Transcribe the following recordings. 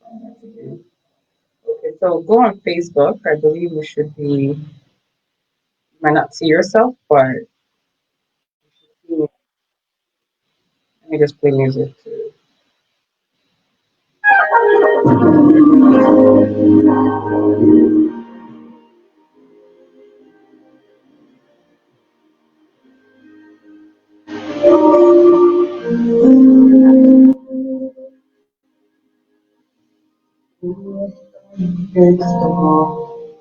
Okay, so go on Facebook. I believe you should be, you might not see yourself, but let me just play music too. Against the wall,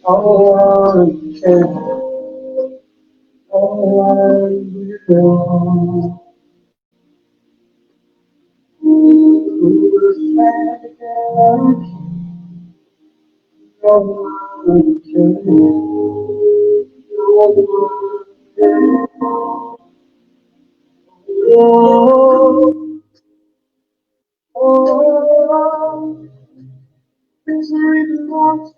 all I can, all I will. Who was mad again? No one can, no one can. Oh, oh, it's really lost,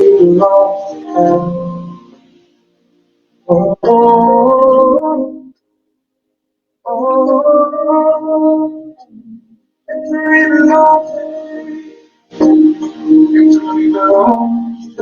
really lost. Oh, oh, oh, it's really lost, it's really lost.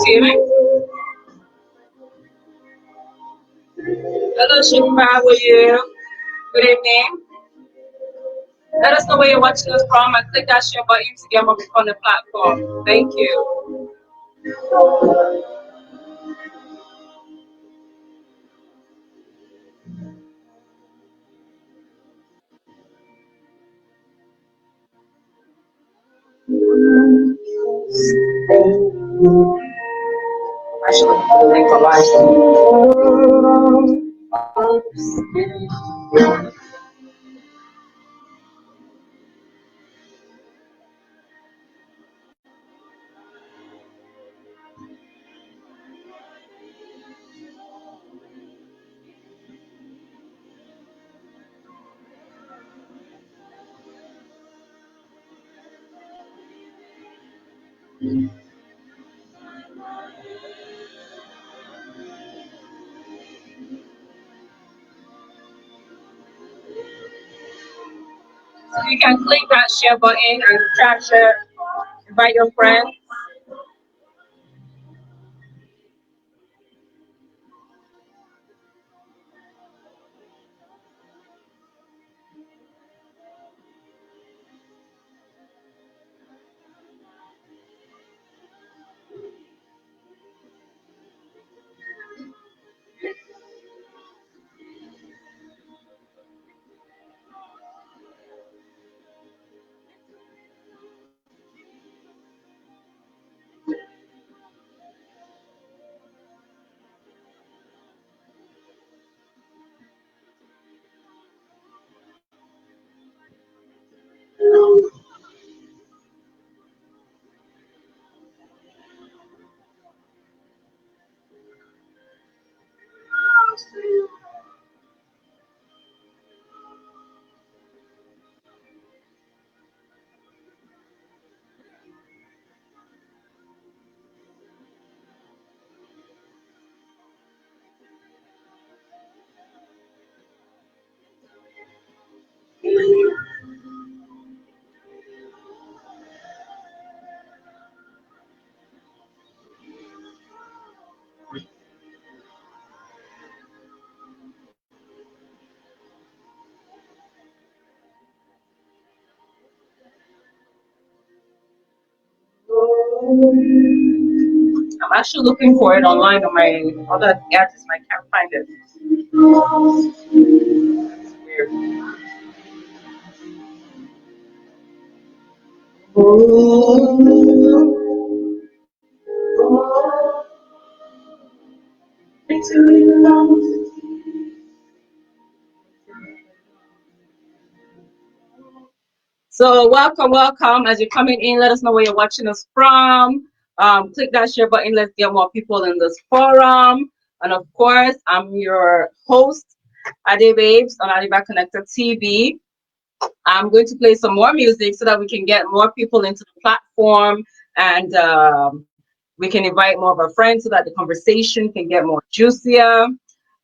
See me? Hello, Shimpa, how are you? Good evening. Let us know where you're watching us from and click that share button to get more people on the platform. Thank you. I should have put the link for live. So you can click that share button and try share, invite your friends. I'm actually looking for it online on my other gadgets and I can't find it. It's weird. So welcome, welcome. As you're coming in, let us know where you're watching us from. Click that share button. Let's get more people in this forum. And of course, I'm your host, Ade Babes on Adiba Connected TV. I'm going to play some more music so that we can get more people into the platform and we can invite more of our friends so that the conversation can get more juicier.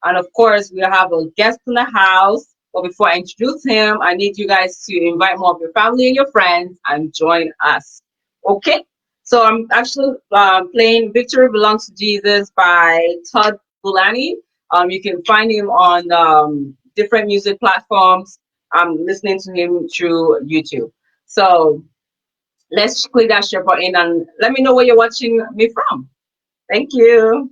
And of course, we have a guest in the house. But before I introduce him, I need you guys to invite more of your family and your friends and join us. Okay? So I'm actually playing Victory Belongs to Jesus by Todd Bulani. You can find him on different music platforms. I'm listening to him through YouTube. So let's click that share button and let me know where you're watching me from. Thank you.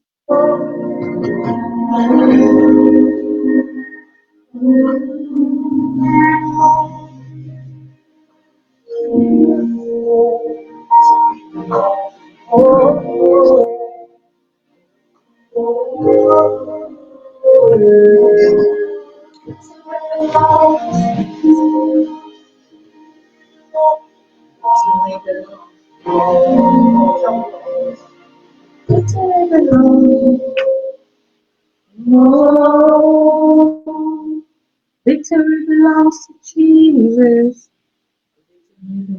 Victory belongs to Jesus.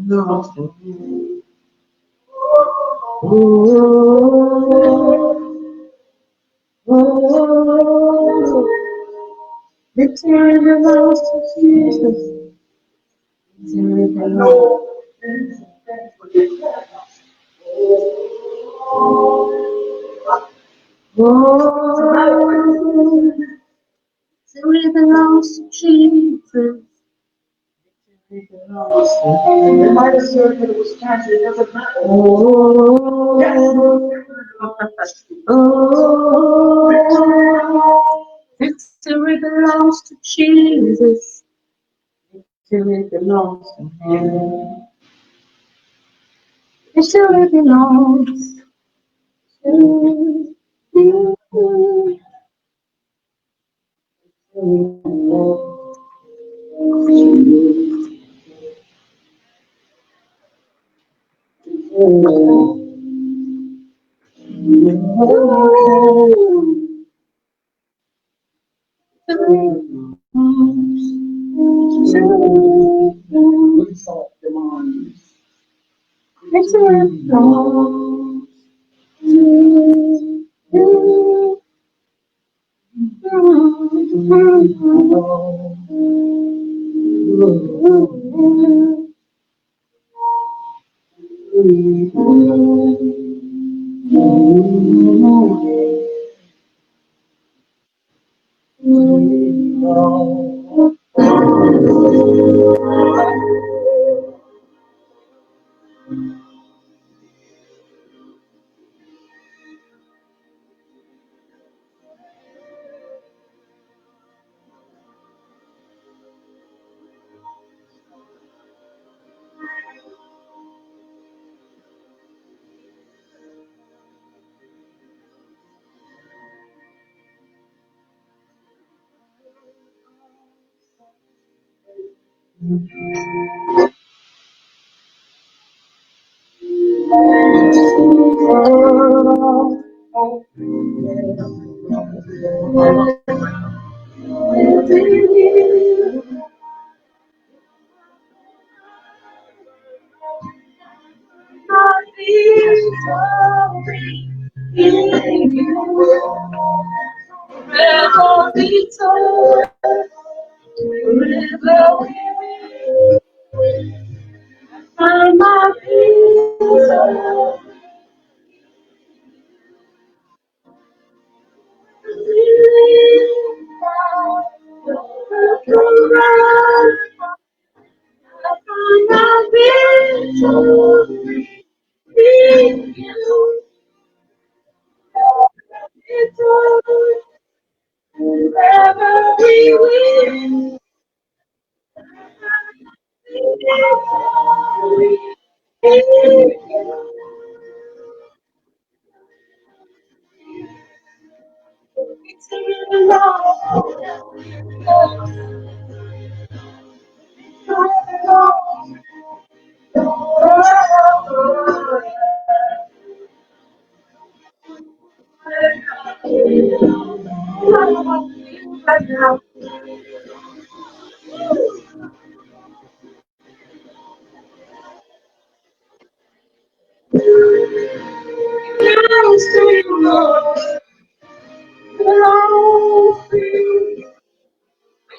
Belongs to Him. Victory belongs to Jesus. Victory belongs. Victory belongs to Jesus. Victory belongs to Him. It might have said that it was cancer. It doesn't matter. Victory belongs to Jesus. Victory belongs to Him. Victory belongs to you.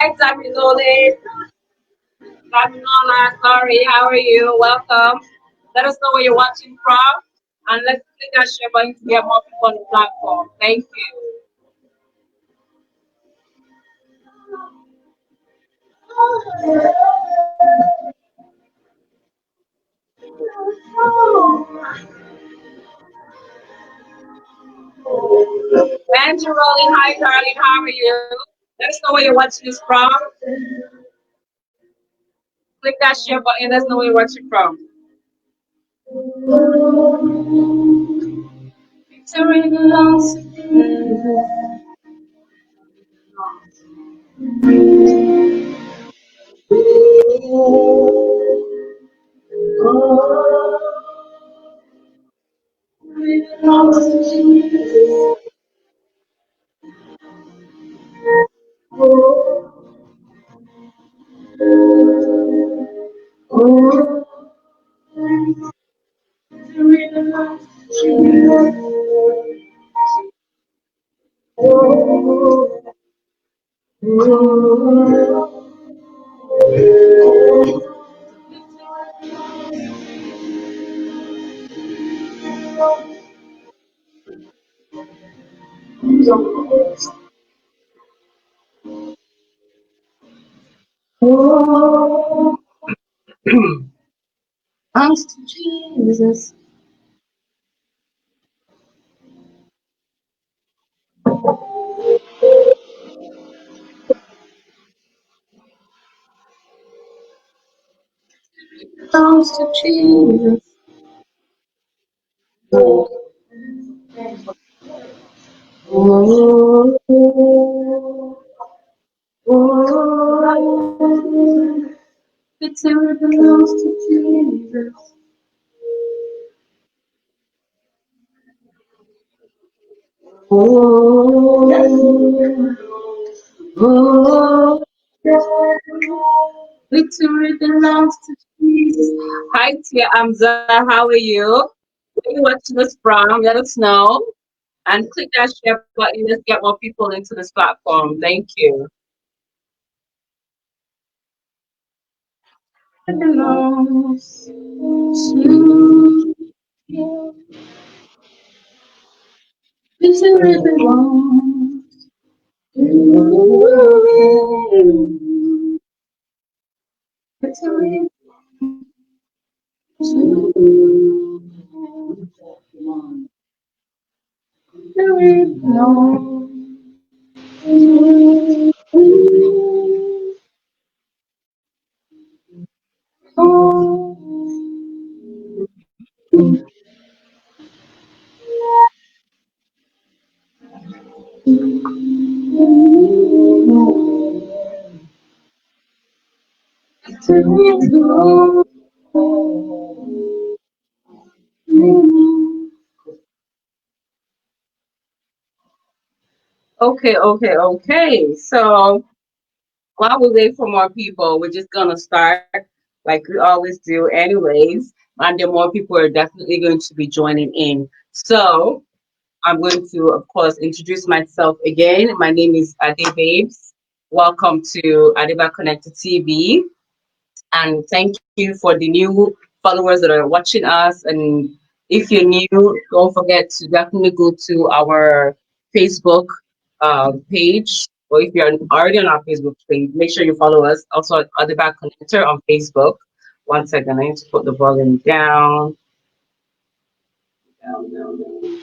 Exactly, Loli. Daminola, sorry, how are you? Welcome. Let us know where you're watching from. And let's click that share button to get more people on the platform. Thank you. Andrew Rolling, hi, darling. How are you? Let us know where you're watching this from. Click that share button. Let us know where you're watching from. Victory belongs to you. Belongs to Jesus. Victory belongs to Jesus. Belongs to Jesus. Victory belongs to Jesus. Victory belongs to Jesus. Hi, Tia Amza. How are you? Where you watching us from? Let us know. And click that share button. Let's get more people into this platform. Thank you. Belongs to you. Victory belongs to you. Victory to victory belongs to Okay, okay, okay. So while we wait for more people, we're just gonna start like we always do, anyways. And then more people are definitely going to be joining in. So I'm going to, of course, introduce myself again. My name is Ade Babes. Welcome to Adeba Connected TV. And thank you for the new followers that are watching us. And if you're new, don't forget to definitely go to our Facebook page. Or if you're already on our Facebook page, make sure you follow us. Also at Other Back Connector on Facebook. One second, I need to put the volume down. Down, down, down.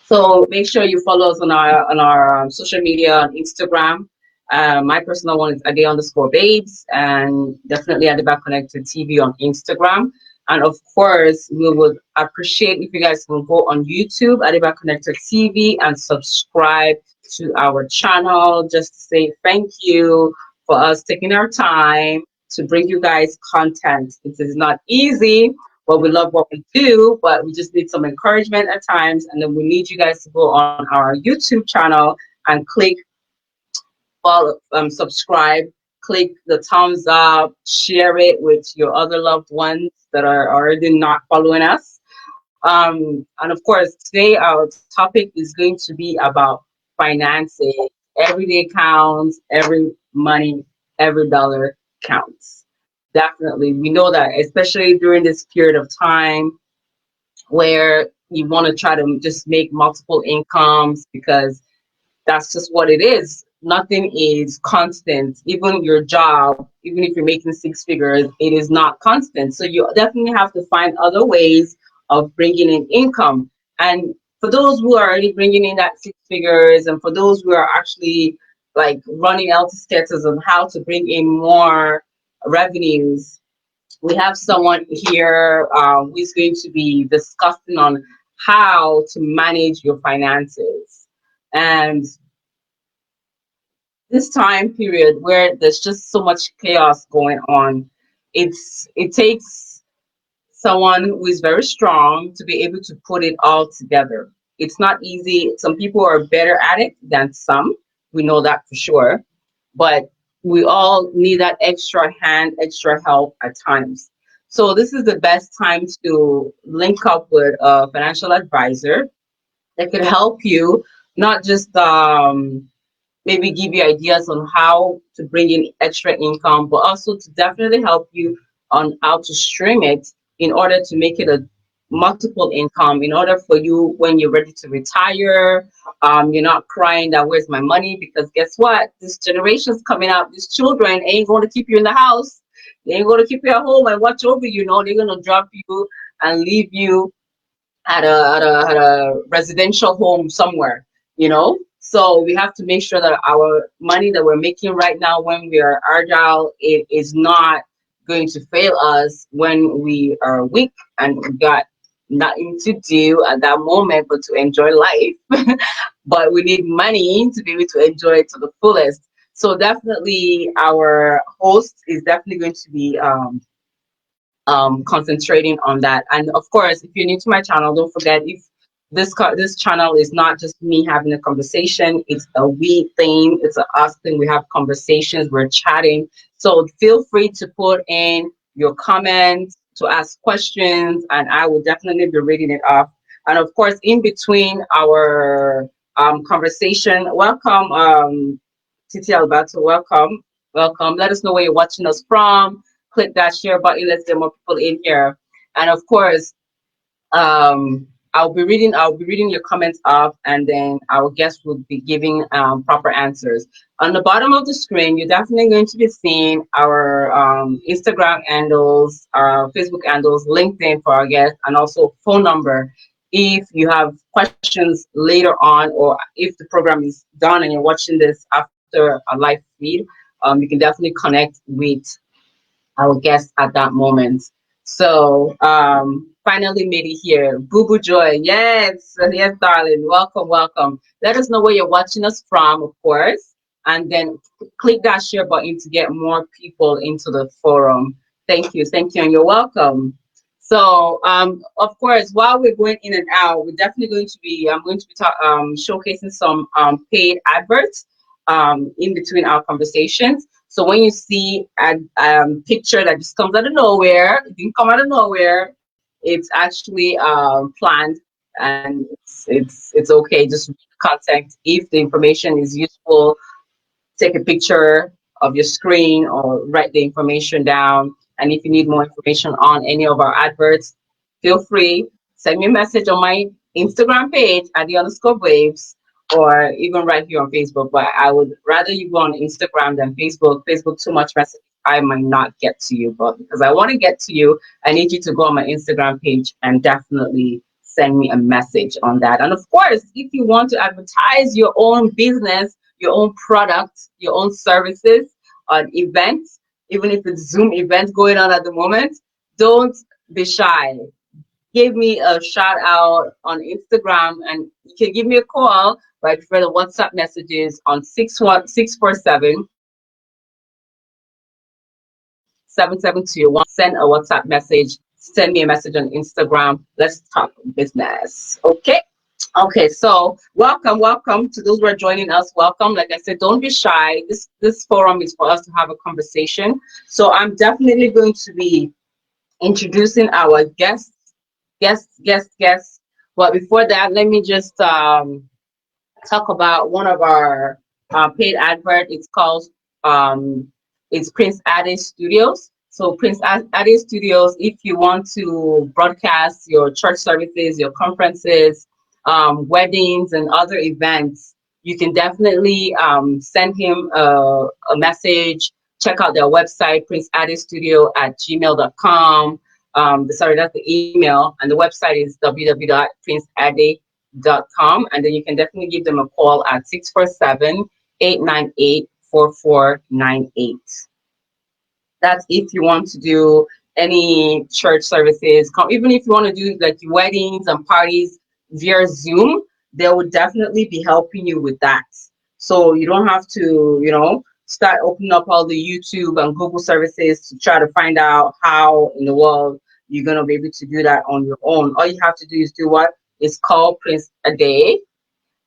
So make sure you follow us on our social media on Instagram My personal one is ade_babes, and definitely at the back connected TV on Instagram. And of course, we would appreciate if you guys can go on YouTube at the back connected TV and subscribe to our channel, just to say thank you for us taking our time to bring you guys content. It is not easy, but we love what we do, but we just need some encouragement at times. And then we need you guys to go on our YouTube channel and click follow, subscribe, click the thumbs up, share it with your other loved ones that are already not following us. And of course, today our topic is going to be about finances. Every day counts, every money, every dollar counts. Definitely. We know that, especially during this period of time where you want to try to just make multiple incomes, because that's just what it is. Nothing is constant. Even your job, even if you're making six figures, it is not constant. So you definitely have to find other ways of bringing in income. And for those who are already bringing in that six figures, and for those who are actually like running out status on how to bring in more revenues, we have someone here who is going to be discussing on how to manage your finances. And this time period where there's just so much chaos going on, it takes someone who is very strong to be able to put it all together. It's not easy. Some people are better at it than some. We know that for sure. But we all need that extra hand, extra help at times. So this is the best time to link up with a financial advisor that could help you, not just maybe give you ideas on how to bring in extra income, but also to definitely help you on how to stream it in order to make it a multiple income, in order for you when you're ready to retire, you're not crying that where's my money, because guess what, this generation's coming up, these children ain't going to keep you in the house, they ain't going to keep you at home and watch over you. No, they're going to drop you and leave you at a residential home somewhere, you know. So we have to make sure that our money that we're making right now, when we are agile, it is not going to fail us when we are weak and we got nothing to do at that moment but to enjoy life. But we need money to be able to enjoy it to the fullest. So definitely our host is definitely going to be concentrating on that. And of course, if you're new to my channel, don't forget, if this channel is not just me having a conversation, it's a we thing, it's a us thing. We have conversations, we're chatting. So feel free to put in your comments, to ask questions, and I will definitely be reading it off. And of course, in between our conversation, welcome, Titi Alberto, welcome, welcome. Let us know where you're watching us from. Click that share button. Let's get more people in here. And of course, um, I'll be reading your comments off, and then our guests will be giving proper answers. On the bottom of the screen, you're definitely going to be seeing our Instagram handles, our Facebook handles, LinkedIn for our guests, and also phone number. If you have questions later on, or if the program is done and you're watching this after a live feed, you can definitely connect with our guest at that moment. So finally made it here. Boo Boo Joy. Yes, yes, darling. Welcome, welcome. Let us know where you're watching us from, of course. And then click that share button to get more people into the forum. Thank you, and you're welcome. So, of course, while we're going in and out, we're definitely going to be, I'm going to be showcasing some paid adverts in between our conversations. So when you see a picture that just comes out of nowhere, it didn't come out of nowhere. It's actually planned, and it's okay. Just read the context. If the information is useful, take a picture of your screen or write the information down. And if you need more information on any of our adverts, feel free, send me a message on my Instagram page at the_waves, or even right here on Facebook. But I would rather you go on Instagram than Facebook. Facebook, too much message. I might not get to you, but because I want to get to you, I need you to go on my Instagram page and definitely send me a message on that. And of course, if you want to advertise your own business, your own product, your own services on events, even if it's Zoom events going on at the moment, don't be shy. Give me a shout out on Instagram, and you can give me a call right for the WhatsApp messages on 64647 772. Send a WhatsApp message, send me a message on Instagram. Let's talk business. Okay. Okay, so welcome to those who are joining us. Welcome. Like I said, don't be shy. This forum is for us to have a conversation. So I'm definitely going to be introducing our guests. But before that, let me just talk about one of our paid advert. It's called um, it's Prince Ade Studios. So Prince Ade Studios, if you want to broadcast your church services, your conferences, weddings, and other events, you can definitely send him a message. Check out their website, princeadestudio@gmail.com. Sorry, that's the email, and the website is www.princeade.com, and then you can definitely give them a call at 647-898-4498. That's if you want to do any church services, even if you want to do like weddings and parties via Zoom, they will definitely be helping you with that. So you don't have to, start opening up all the YouTube and Google services to try to find out how in the world you're gonna be able to do that on your own. All you have to do is do what is called Prince a Day,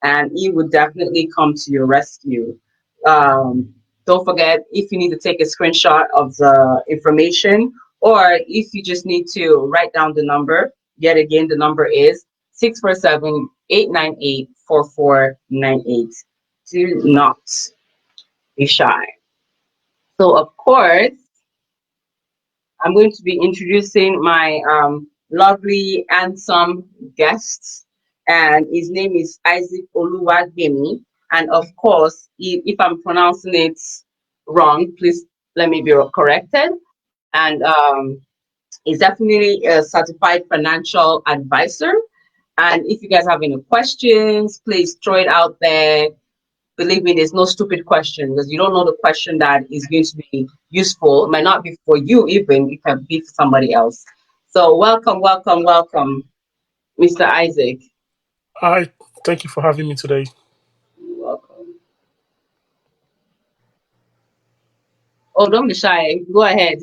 and he would definitely come to your rescue. Um, don't forget, if you need to take a screenshot of the information, or if you just need to write down the number, yet again, the number is 647-898-4498. Do not be shy. So, of course, I'm going to be introducing my lovely, handsome guest, and his name is Isaac Oluwagbemi. And of course, if I'm pronouncing it wrong, please let me be corrected. And he's definitely a certified financial advisor. And if you guys have any questions, please throw it out there. Believe me, there's no stupid question, because you don't know the question that is going to be useful. It might not be for you, even it can be for somebody else. So welcome, Mr. Isaac. Hi, thank you for having me today. You're welcome. Oh, don't be shy. Go ahead.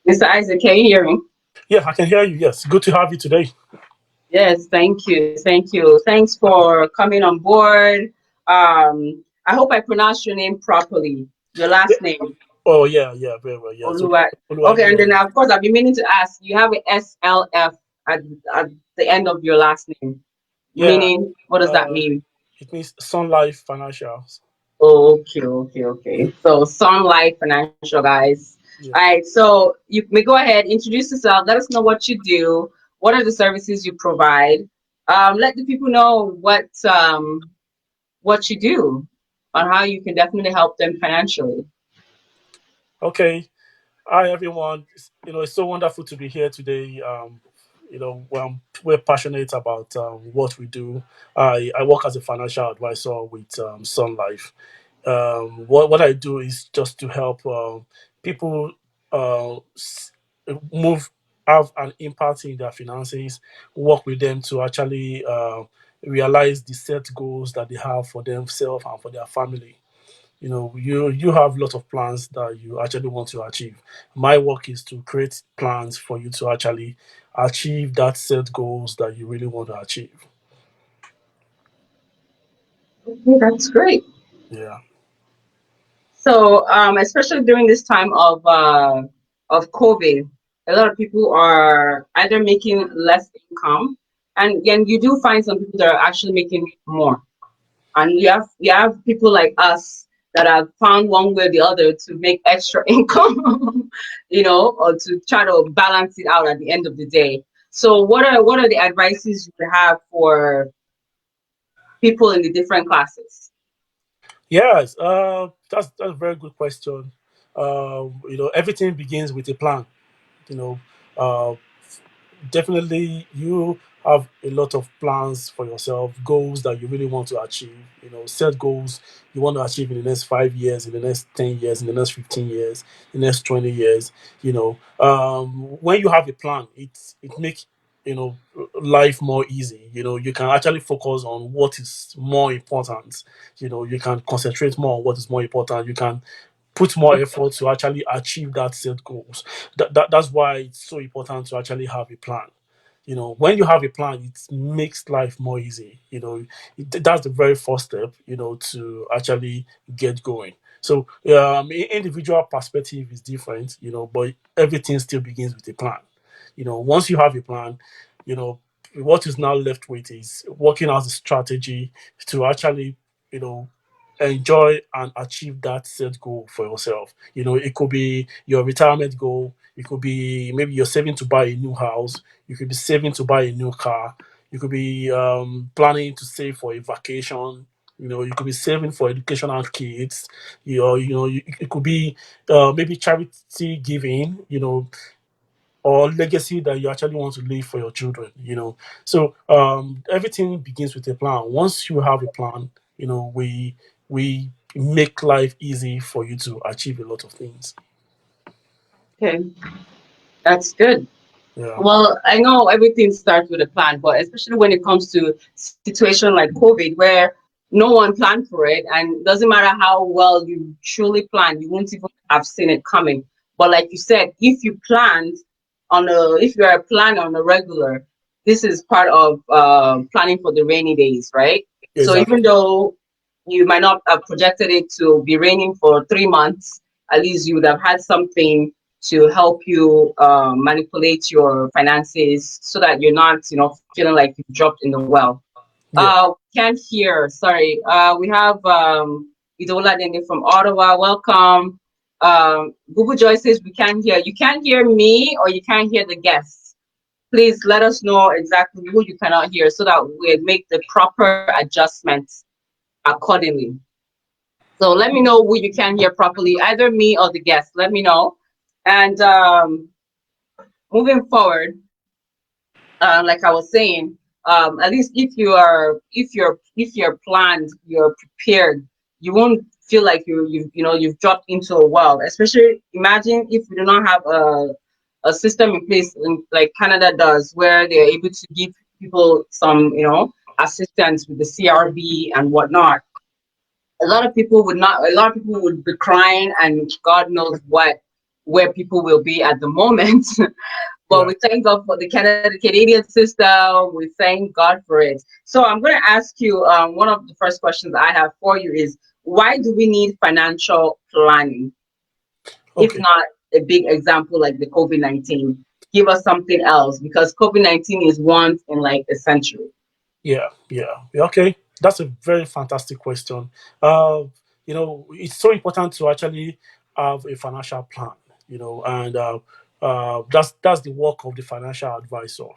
Mr. Isaac, can you hear me? Yeah, I can hear you. Yes, good to have you today. Yes, thank you. Thanks for coming on board. I hope I pronounced your name properly. Your Yeah. last name. Oh, yeah, yeah, very well. Yes, Oluwa. Okay, and then Oluwagbemi. of course I've been meaning to ask. You have an SLF at the end of your last name, Yeah, meaning what does that uh, mean? it means Sun Life Financials. Oh, okay. So Sun Life Financial, guys. All Yeah. right, so you may go ahead, introduce yourself. Let us know what you do. What are the services you provide? Let the people know what you do, on how you can definitely help them financially. Okay. Hi, everyone. It's so wonderful to be here today. We're passionate about what we do. I work as a financial advisor with Sun Life. What I do is just to help people s- move, have an impact in their finances, work with them to actually realize the set goals that they have for themselves and for their family. You have lots of plans that you actually want to achieve. My work is to create plans for you to actually achieve that set goals that you really want to achieve. Okay, that's great. Yeah. So, especially during this time of COVID, a lot of people are either making less income, and then you do find some people that are actually making more. And you have people like us that have found one way or the other to make extra income, or to try to balance it out at the end of the day. So, what are the advices you have for people in the different classes? Yes. That's a very good question. everything begins with a plan. You know, uh, definitely you have a lot of plans for yourself, goals that you really want to achieve. Set goals you want to achieve in the next 5 years, in the next 10 years, in the next 15 years, the next 20 years. When you have a plan, it makes life more easy. You can actually focus on what is more important. You can concentrate more on what is more important. You can put more effort to actually achieve that set goals. That's why it's so important to actually have a plan. When you have a plan, it makes life more easy. That's the very first step, to actually get going. So, individual perspective is different, but everything still begins with a plan. Once you have a plan, you know, what is now left with is working out a strategy to actually, you know, enjoy and achieve that set goal for yourself. It could be your retirement goal. It could be maybe you're saving to buy a new house. You could be saving to buy a new car. You could be planning to save for a vacation. You could be saving for educational kids. It could be maybe charity giving. Or legacy that you actually want to leave for your children. So everything begins with a plan. Once you have a plan, we make life easy for you to achieve a lot of things. Okay, that's good. Yeah. Well, I know everything starts with a plan, but especially when it comes to situation like COVID, where no one planned for it, and doesn't matter how well you truly planned, you won't even have seen it coming. But like you said, if you are planning on a regular, this is part of planning for the rainy days, right? So even Exactly. though you might not have projected it to be raining for 3 months, at least you would have had something to help you manipulate your finances so that you're not, feeling like you dropped in the well. Yeah. Can't hear. Sorry. We have Idola Dende from Ottawa. Welcome. Google Joy says we can't hear. You can't hear me or you can't hear the guests. Please let us know exactly who you cannot hear so that we make the proper adjustments accordingly. So let me know who you can hear properly, either me or the guest. Let me know. And moving forward, like I was saying, at least if you're planned, you're prepared, you won't feel like you've dropped into a well. Especially imagine if we do not have a system in place like Canada does, where they're able to give people some assistance with the CRB and whatnot. A lot of people would be crying, and God knows where people will be at the moment. But Yeah. we thank God for the Canadian system. We thank God for it. So I'm going to ask you, one of the first questions I have for you is, why do we need financial planning? If Okay. not a big example like the COVID-19, give us something else, because COVID-19 is once in like a century. Yeah, yeah. Yeah, okay. That's a very fantastic question. Uh, it's so important to actually have a financial plan, and that's the work of the financial advisor.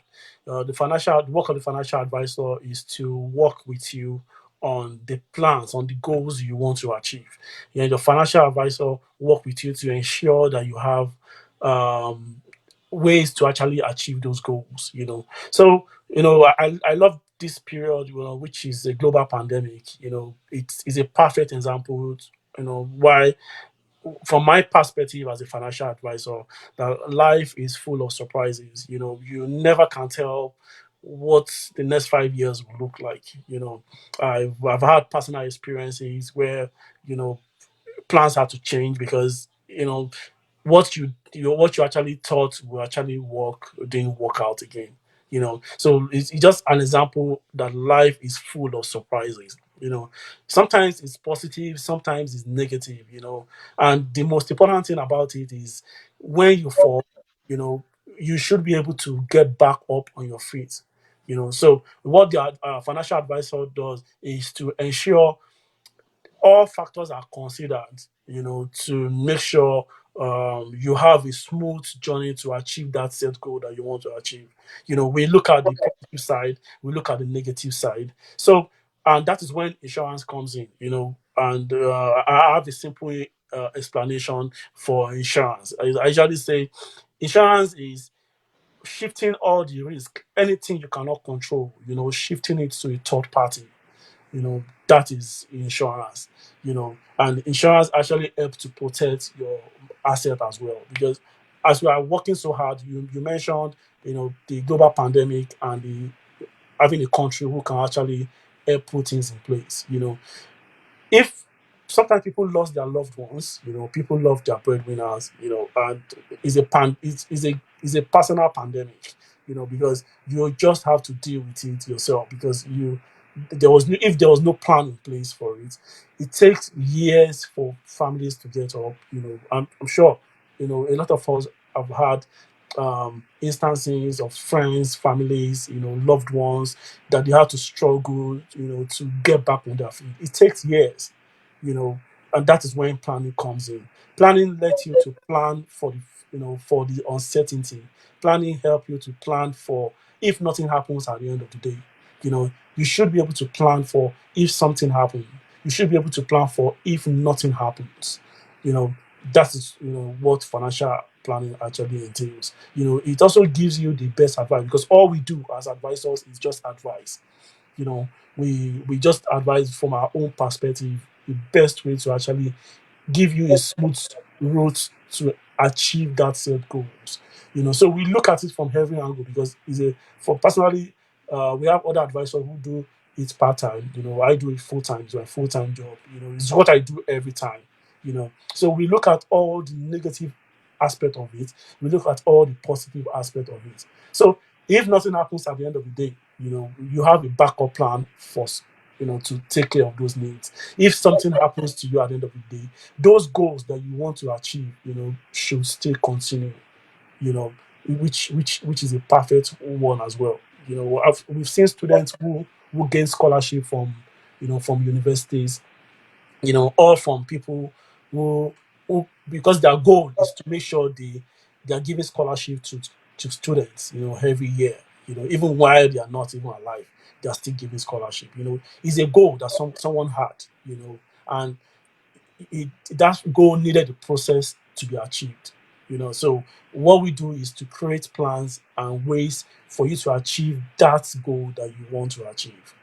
The work of the financial advisor is to work with you on the plans, on the goals you want to achieve. The financial advisor work with you to ensure that you have um, ways to actually achieve those goals. So I love this period, which is a global pandemic. It's a perfect example, why, from my perspective as a financial advisor, that life is full of surprises. You never can tell what the next 5 years will look like. I've had personal experiences where, you know, plans had to change because, what you actually thought will actually work didn't work out again. So it's just an example that life is full of surprises. Sometimes it's positive, sometimes it's negative. And the most important thing about it is, when you fall, you know you should be able to get back up on your feet. So what the financial advisor does is to ensure all factors are considered, to make sure you have a smooth journey to achieve that set goal that you want to achieve. We look at the positive side, we look at the negative side. So, and that is when insurance comes in, and I have a simple explanation for insurance. I usually say insurance is shifting all the risk, anything you cannot control, shifting it to a third party. That is insurance. And insurance actually helps to protect your asset as well, because as we are working so hard, you mentioned the global pandemic and the having a country who can actually help put things in place. If sometimes people lost their loved ones, people love their breadwinners, and it's a personal pandemic, because you just have to deal with it yourself, because if there was no plan in place for it, it takes years for families to get up. I'm sure a lot of us have had instances of friends, families, loved ones that they have to struggle, to get back on their feet. It takes years, you know, and that is when planning comes in. Planning lets you to plan for the uncertainty. Planning help you to plan for if nothing happens at the end of the day. You should be able to plan for if something happens. You should be able to plan for if nothing happens. You know, that is what financial planning actually entails. It also gives you the best advice, because all we do as advisors is just advice. We just advise from our own perspective the best way to actually give you a smooth route to achieve that set goals. So we look at it from every angle, because for personally, we have other advisors who do it part time. I do it full time. It's my full time job. It's what I do every time. So we look at all the negative aspect of it. We look at all the positive aspect of it. So if nothing happens at the end of the day, you have a backup plan for to take care of those needs. If something happens to you at the end of the day, those goals that you want to achieve, should still continue. You know, which is a perfect one as well. We've seen students who gain scholarship from universities, all from people who who because their goal is to make sure they are giving scholarship to students, every year, even while they are not even alive, they are still giving scholarship. It's a goal that someone had, and that goal needed the process to be achieved. So what we do is to create plans and ways for you to achieve that goal that you want to achieve.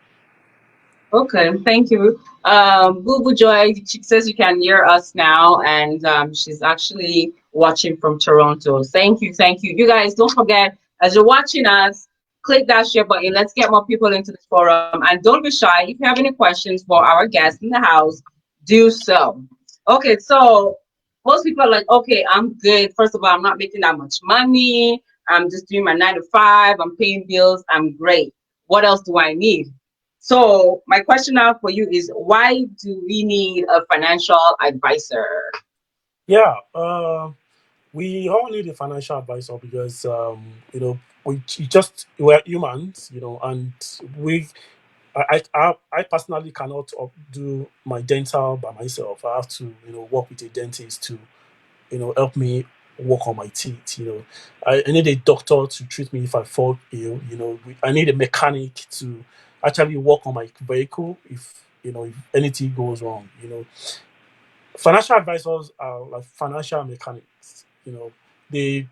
Okay, thank you. Boo Boo Joy, she says you can hear us now, and she's actually watching from Toronto. Thank you, thank you. You guys, don't forget, as you're watching us, click that share button. Let's get more people into this forum. And don't be shy. If you have any questions for our guests in the house, do so. Okay, so most people are like, okay, I'm good. First of all, I'm not making that much money. I'm just doing my 9 to 5. I'm paying bills. I'm great. What else do I need? So my question now for you is, why do we need a financial advisor? Yeah, we all need a financial advisor, because we're humans, and we I personally cannot do my dental by myself. I have to work with a dentist to help me work on my teeth. I need a doctor to treat me if I fall ill. I need a mechanic to actually work on my vehicle if anything goes wrong. Financial advisors are like financial mechanics. They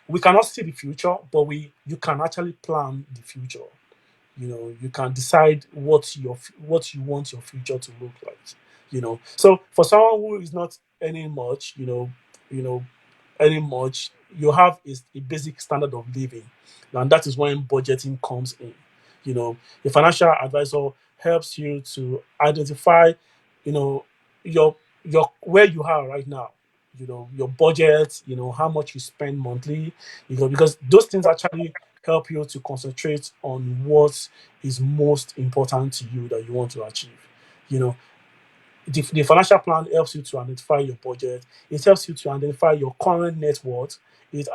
we cannot see the future, but we you can actually plan the future. You can decide what you want your future to look like. So for someone who is not earning much, you know earning much, you have is a basic standard of living, and that is when budgeting comes in. The financial advisor helps you to identify, you know your where you are right now, your budget, how much you spend monthly, because those things actually help you to concentrate on what is most important to you that you want to achieve. You know, the financial plan helps you to identify your budget. It helps you to identify your current net worth. It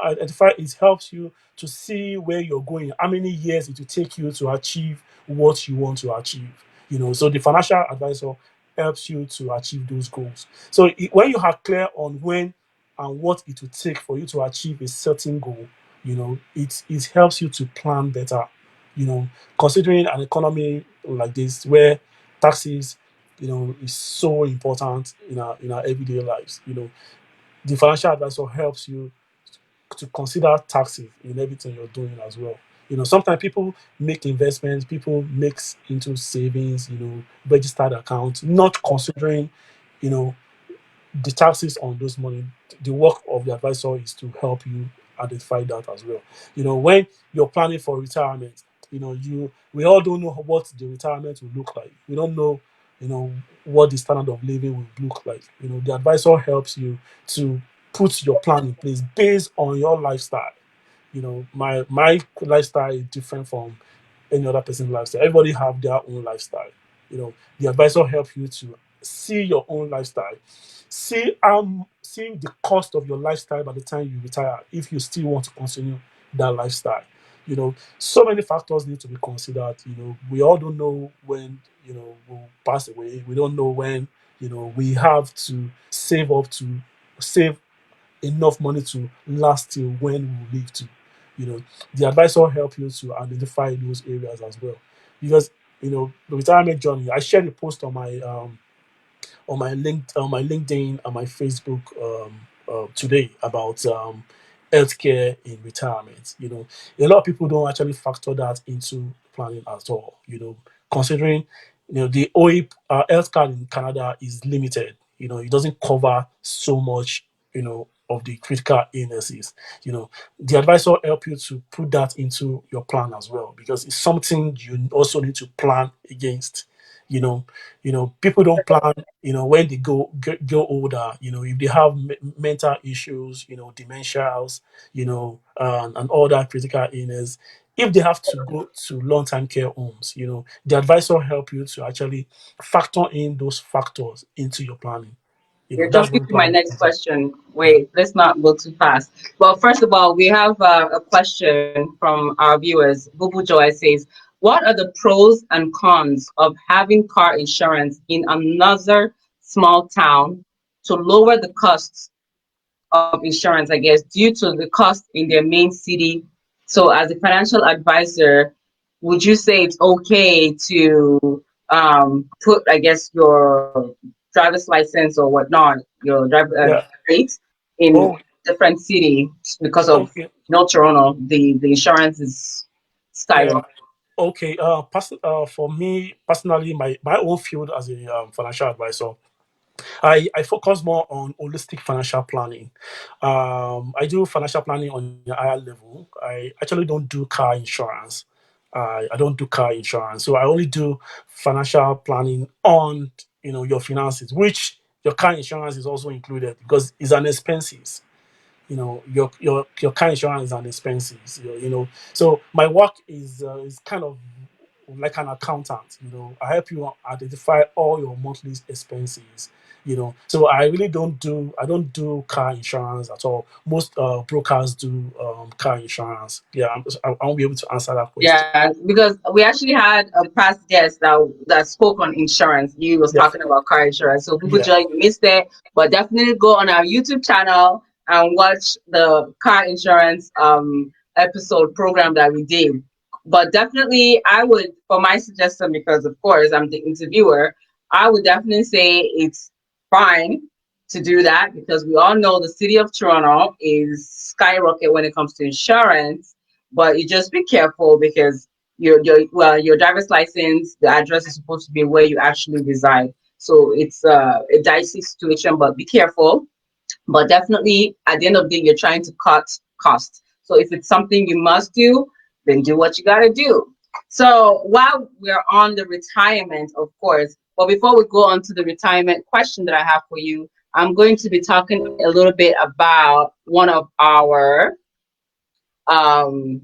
helps you to see where you're going, how many years it will take you to achieve what you want to achieve. So the financial advisor helps you to achieve those goals. So when you are clear on when and what it will take for you to achieve a certain goal, it helps you to plan better. Considering an economy like this where taxes is so important in our everyday lives. The financial advisor helps you to consider taxes in everything you're doing as well. Sometimes people make investments, people mix into savings, registered accounts, not considering, you know, the taxes on those money. The work of the advisor is to help you identify that as well. When you're planning for retirement, we all don't know what the retirement will look like. We don't know, what the standard of living will look like. The advisor helps you to put your plan in place based on your lifestyle. My lifestyle is different from any other person's lifestyle. Everybody have their own lifestyle. The advisor helps you to see your own lifestyle, see the cost of your lifestyle by the time you retire, if you still want to continue that lifestyle. So many factors need to be considered. We all don't know when we'll pass away. We don't know when we have to save enough money to last till when we live to. The advisor help you to identify those areas as well. Because the retirement journey, I shared a post on my LinkedIn and my Facebook today about healthcare in retirement. A lot of people don't actually factor that into planning at all. Considering the OIP health card in Canada is limited. It doesn't cover so much. Of the critical illnesses. The advisor help you to put that into your plan as well, because it's something you also need to plan against. You know, people don't plan. When they go older. If they have mental issues, dementias, and all that critical illness. If they have to go to long-term care homes, the advisor help you to actually factor in those factors into your planning. You're That's jumping where to my planning next comes in. question. Yeah. Wait, let's not go too fast. Well, first of all, we have a question from our viewers. Bubu Joy says, "What are the pros and cons of having car insurance in another small town to lower the costs of insurance, I guess, due to the cost in their main city? So, as a financial advisor, would you say it's okay to put, I guess, your driver's license or whatnot, your driver Yeah. plate in Oh, different city because of okay. Toronto, the insurance is Yeah. skyrocketing. Okay. For me personally, my own field as a financial advisor, I focus more on holistic financial planning. I do financial planning on a higher level. I actually don't do car insurance. I don't do car insurance, so I only do financial planning on your finances, which your car insurance is also included because it's an expenses. Your car insurance is an expenses. So my work is kind of like an accountant. I help you identify all your monthly expenses. So I don't do car insurance at all. Most brokers do car insurance. Yeah, I won't be able to answer that question. Yeah, because we actually had a past guest that spoke on insurance. He was Yeah, talking about car insurance. So people yeah, just missed it, but definitely go on our YouTube channel and watch the car insurance episode program that we did. But definitely, I would, for my suggestion, because of course I'm the interviewer, I would definitely say it's fine to do that because we all know the city of Toronto is skyrocket when it comes to insurance, but you just be careful because your driver's license, the address is supposed to be where you actually reside. So it's a dicey situation, but be careful. But definitely, at the end of the day, you're trying to cut costs. So if it's something you must do, then do what you got to do. So while we're on the retirement, of course, but before we go on to the retirement question that I have for you, I'm going to be talking a little bit about one of our um,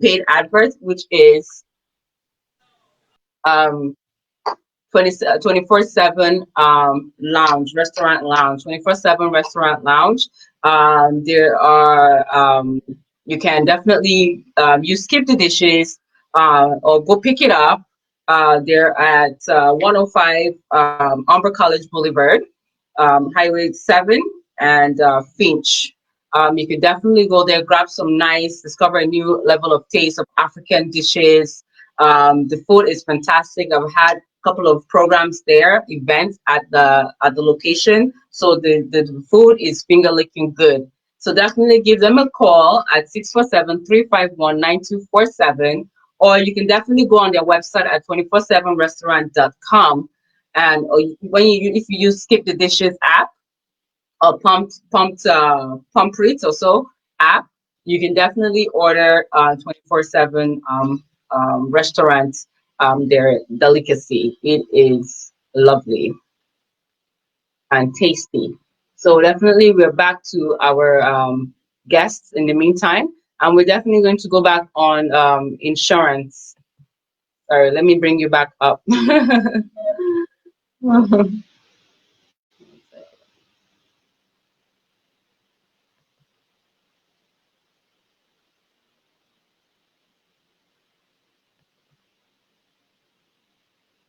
paid adverts, which is um, 24/7 lounge, restaurant lounge, 24/7 restaurant lounge. There are, you can definitely you skip the dishes or go pick it up. They're at 105 Umber College Boulevard, Highway 7 and Finch. You can definitely go there, grab some nice, discover a new level of taste of African dishes. The food is fantastic. I've had couple of programs there, events at the location. So the food is finger licking good. So definitely give them a call at 647-351-9247, or you can definitely go on their website at 247restaurant.com. And when if you use Skip the Dishes app, or pump rates or so app, you can definitely order 24/7 restaurant their delicacy. It is lovely and tasty. So definitely we're back to our guests in the meantime, and we're definitely going to go back on insurance. Sorry, let me bring you back up.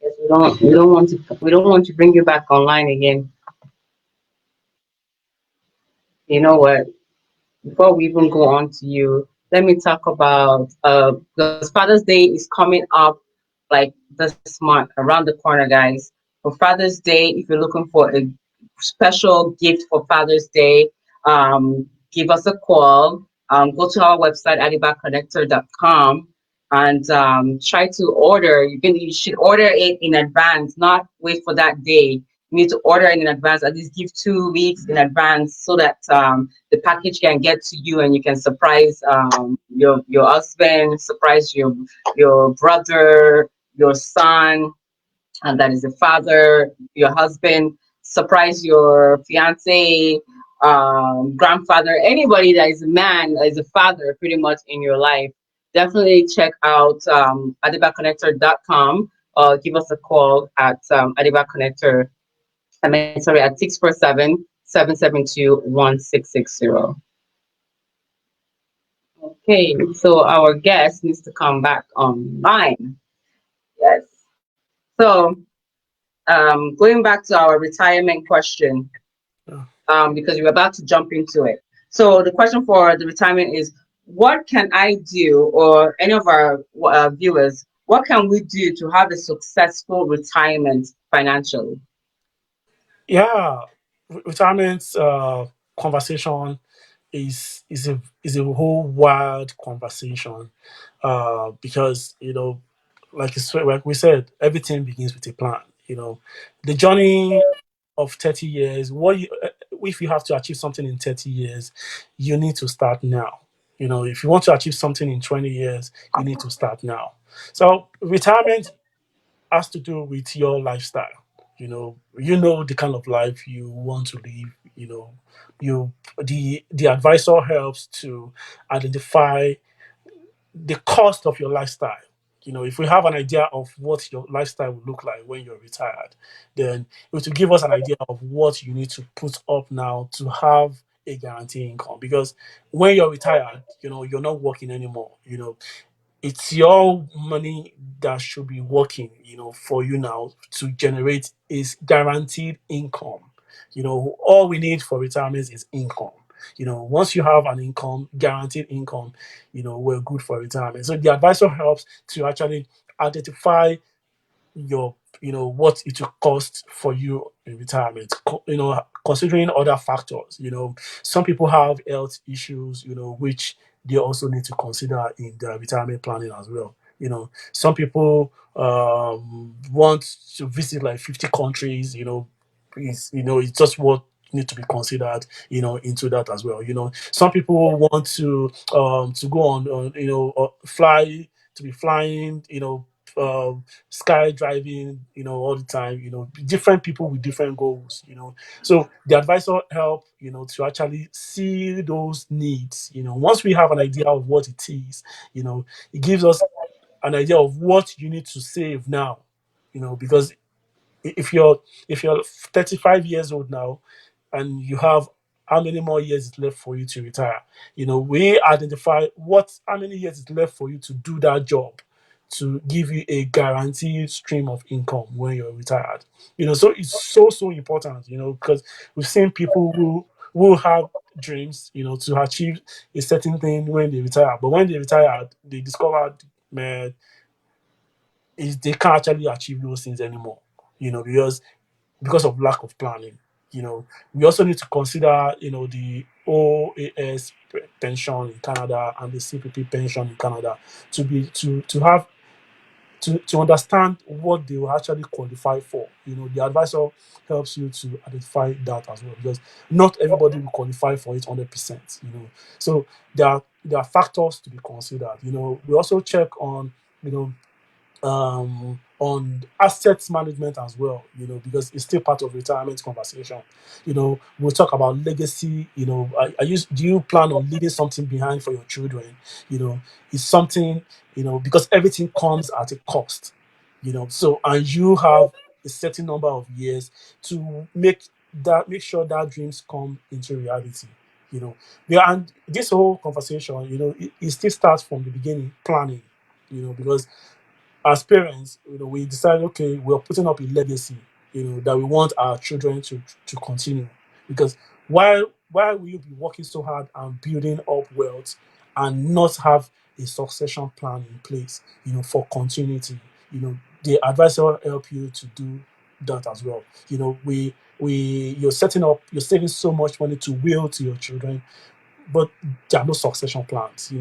Yes, we don't want to bring you back online again. You know what? Before we even go on to you, let me talk about because Father's Day is coming up like this month, around the corner, guys. For Father's Day, if you're looking for a special gift for Father's Day, give us a call. Go to our website, adibaconnector.com, and try to order. You should order it in advance, not wait for that day. You need to order it in advance, at least give 2 weeks in advance, so that the package can get to you and you can surprise your husband, surprise your brother, your son, and that is the father, your husband, surprise your fiance, grandfather, anybody that is a man, that is a father pretty much in your life. Definitely check out adibaconnector.com, or give us a call at adibaconnector. I mean, sorry, at 647-772-1660. Okay, so our guest needs to come back online. Yes. So, going back to our retirement question, Yeah. because we're about to jump into it. So, the question for the retirement is, what can I do, or any of our viewers, what can we do to have a successful retirement financially? Yeah, retirement conversation is a whole wide conversation, because like we said, everything begins with a plan. The journey of 30 years. If you have to achieve something in 30 years, you need to start now. If you want to achieve something in 20 years, you need to start now. So retirement has to do with your lifestyle. You know the kind of life you want to live. You the advisor helps to identify the cost of your lifestyle. If we have an idea of what your lifestyle will look like when you're retired, then it will give us an idea of what you need to put up now to have a guaranteed income. Because when you're retired, you're not working anymore. It's your money that should be working, for you now to generate is guaranteed income. All we need for retirement is income. Once you have an income, guaranteed income, we're good for retirement. So the advisor helps to actually identify your what it will cost for you in retirement, considering other factors. Some people have health issues, which they also need to consider in their retirement planning as well. Some people want to visit like 50 countries. It's just what need to be considered, into that as well. Some people want to go on fly, to be flying, skydiving, all the time. Different people with different goals. So the advisor help, to actually see those needs. Once we have an idea of what it is, it gives us an idea of what you need to save now. Because if you're 35 years old now, and you have how many more years is left for you to retire, we identify what how many years is left for you to do that job, to give you a guaranteed stream of income when you're retired. So it's so important, because we've seen people who have dreams, to achieve a certain thing when they retire, but when they retired, they discovered, man, is they can't actually achieve those things anymore. Because of lack of planning. We also need to consider the OAS pension in Canada and the CPP pension in Canada to have to understand what they will actually qualify for. The advisor helps you to identify that as well, because not everybody will qualify for it 100%. So there are factors to be considered. We also check you know on assets management as well, because it's still part of retirement conversation. We'll talk about legacy. Do you plan on leaving something behind for your children? It's something, because everything comes at a cost, so, and you have a certain number of years to make sure that dreams come into reality. And this whole conversation, it still starts from the beginning, planning, because as parents, we decide, okay, we're putting up a legacy, that we want our children to continue. Because why will you be working so hard and building up wealth and not have a succession plan in place, for continuity? The advisor help you to do that as well. You're saving so much money to will to your children, but there are no succession plans.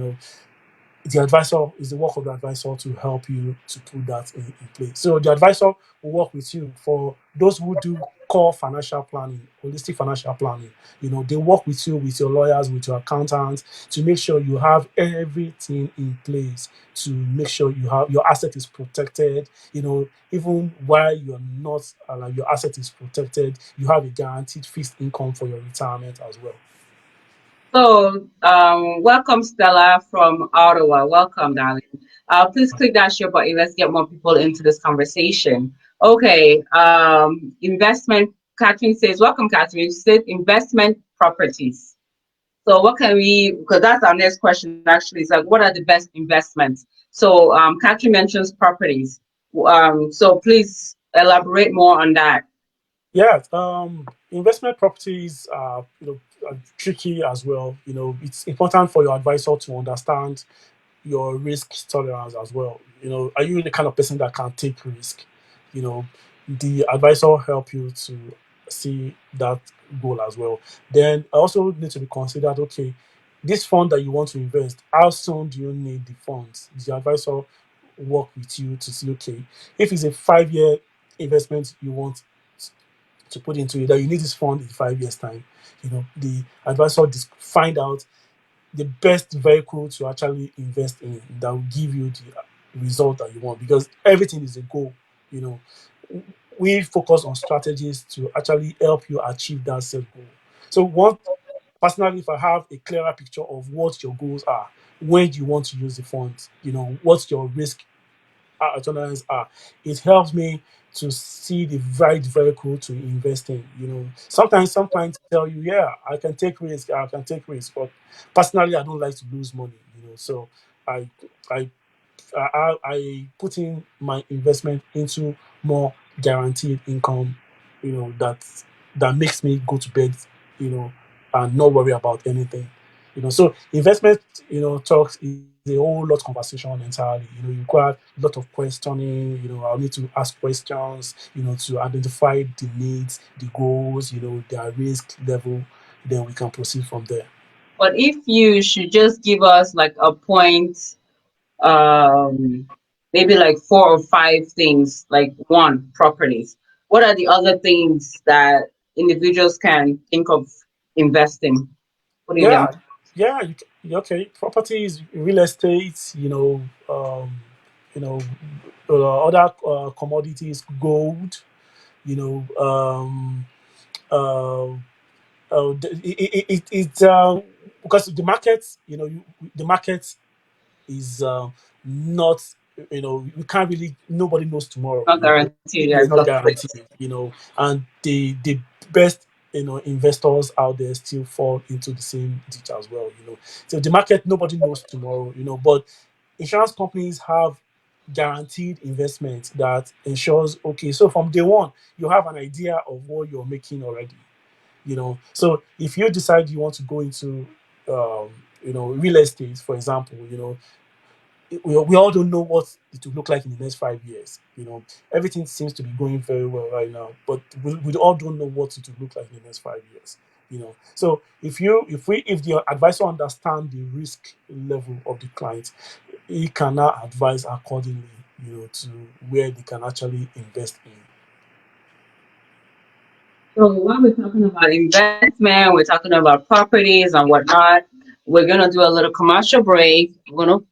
The work of the advisor to help you to put that in place. So the advisor will work with you. For those who do core financial planning, holistic financial planning, they work with you, with your lawyers, with your accountants, to make sure you have everything in place to make sure your asset is protected. Even while you're not, like, your asset is protected, you have a guaranteed fixed income for your retirement as well. So, welcome Stella from Ottawa. Welcome, darling. Please click that share button. Let's get more people into this conversation. Okay. Investment. Catherine says, "Welcome, Catherine." She said, "Investment properties." So, what can we? Because that's our next question. Actually, it's like, what are the best investments? So, Catherine mentions properties. So please elaborate more on that. Yeah, investment properties are tricky as well. It's important for your advisor to understand your risk tolerance as well. Are you the kind of person that can take risk? You know, the advisor help you to see that goal as well. Then also need to be considered. Okay, this fund that you want to invest, how soon do you need the funds? The advisor work with you to see, okay, if it's a 5 year investment you want to put into it, that you need this fund in 5 years time. The advisor find out the best vehicle to actually invest in that will give you the result that you want, because everything is a goal. you know we focus on strategies to actually help you achieve that set goal. So, what personally, if I have a clearer picture of what your goals are, when do you want to use the funds, what's your risk tolerance are, it helps me to see the right vehicle to invest in. Sometimes some clients tell you, yeah, I can take risk, but personally, I don't like to lose money. So I I I put in my investment into more guaranteed income, that makes me go to bed, and not worry about anything. So investment, talks is a whole lot conversation entirely. You require a lot of questioning. I'll need to ask questions, to identify the needs, the goals, their risk level. Then we can proceed from there. But if you should just give us like a point, um, maybe like four or five things, like one, properties. What are the other things that individuals can think of investing, putting them? Yeah, yeah. Okay. Properties, real estate. You know, other commodities, gold. You know, uh, it's because the market. The market is not. You can't really. Nobody knows tomorrow. Not guaranteed, yeah, It's it not fluctuates. guaranteed. And the best investors out there still fall into the same ditch as well. So the market, nobody knows tomorrow. But insurance companies have guaranteed investment that ensures, okay, so from day one you have an idea of what you're making already. So if you decide you want to go into real estate, for example, we all don't know what it will look like in the next 5 years. Everything seems to be going very well right now, but we all don't know what it will look like in the next 5 years. So if the advisor understand the risk level of the client, he can now advise accordingly, to where they can actually invest in. So while we're talking about investment, we're talking about properties and whatnot. We're gonna do a little commercial break. We're gonna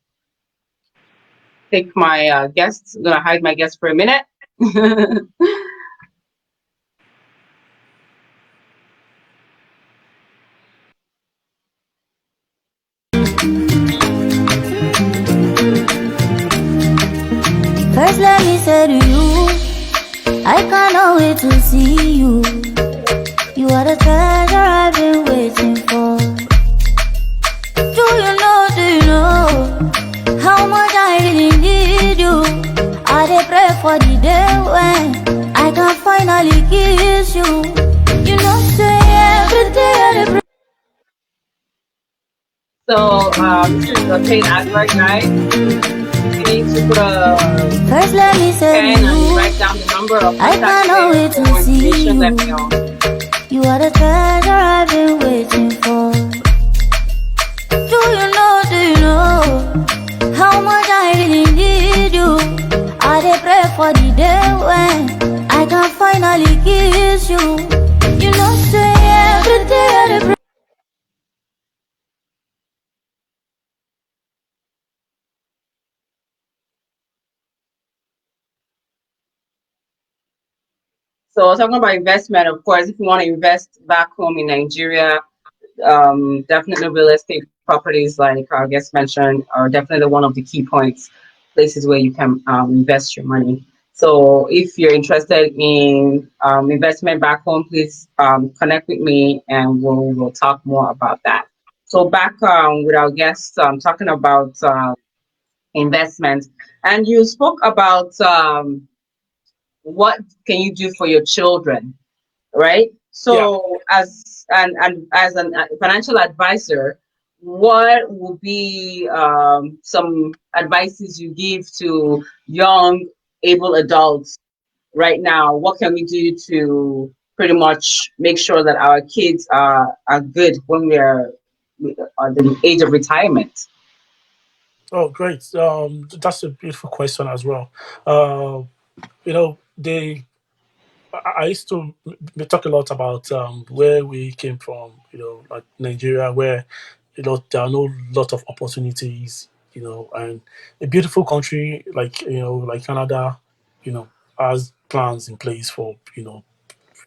take my guests. I'm gonna hide my guests for a minute. First, let me say to you, I cannot wait to see you. You are the treasure I've been waiting for. Do you know how much I really need you? I dey pray for the day when I can finally kiss you. Say every day I dey pray. So this is a paid advert, guys. You need to put a First, let me say to pen and you, write down the number of I contact cannot there wait for to more see information. Let me you. know. You are the treasure I've been waiting for. Do you know how much I really need you? I dey pray for the day when I can finally kiss you. Say every day I dey pray. So talking about investment, of course, if you want to invest back home in Nigeria, definitely real estate properties, like our guest mentioned, are definitely one of the key points, places where you can invest your money. So if you're interested in investment back home, please connect with me and we'll talk more about that. So back with our guests, talking about investment, and you spoke about what can you do for your children, right? Yeah. So and as a financial advisor, what would be some advices you give to young able adults right now? What can we do to pretty much make sure that our kids are good when we are at the age of retirement? Oh, great. That's a beautiful question as well. They I used to talk a lot about where we came from, like Nigeria, where there are no lot of opportunities, and a beautiful country like Canada, you know, has plans in place for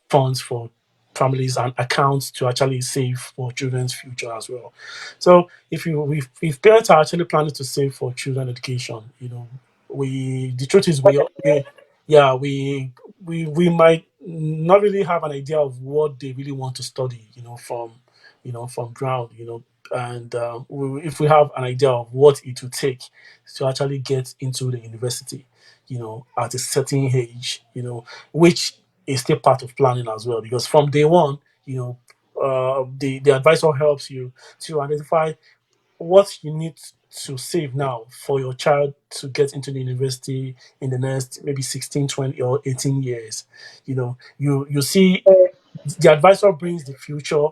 funds for families and accounts to actually save for children's future as well. So if parents are actually planning to save for children education, we the truth is we yeah we might not really have an idea of what they really want to study, from ground, and if we have an idea of what it will take to actually get into the university, at a certain age, which is still part of planning as well, because from day one, the advisor helps you to identify what you need to save now for your child to get into the university in the next maybe 16, 20, or 18 years. You see, the advisor brings the future,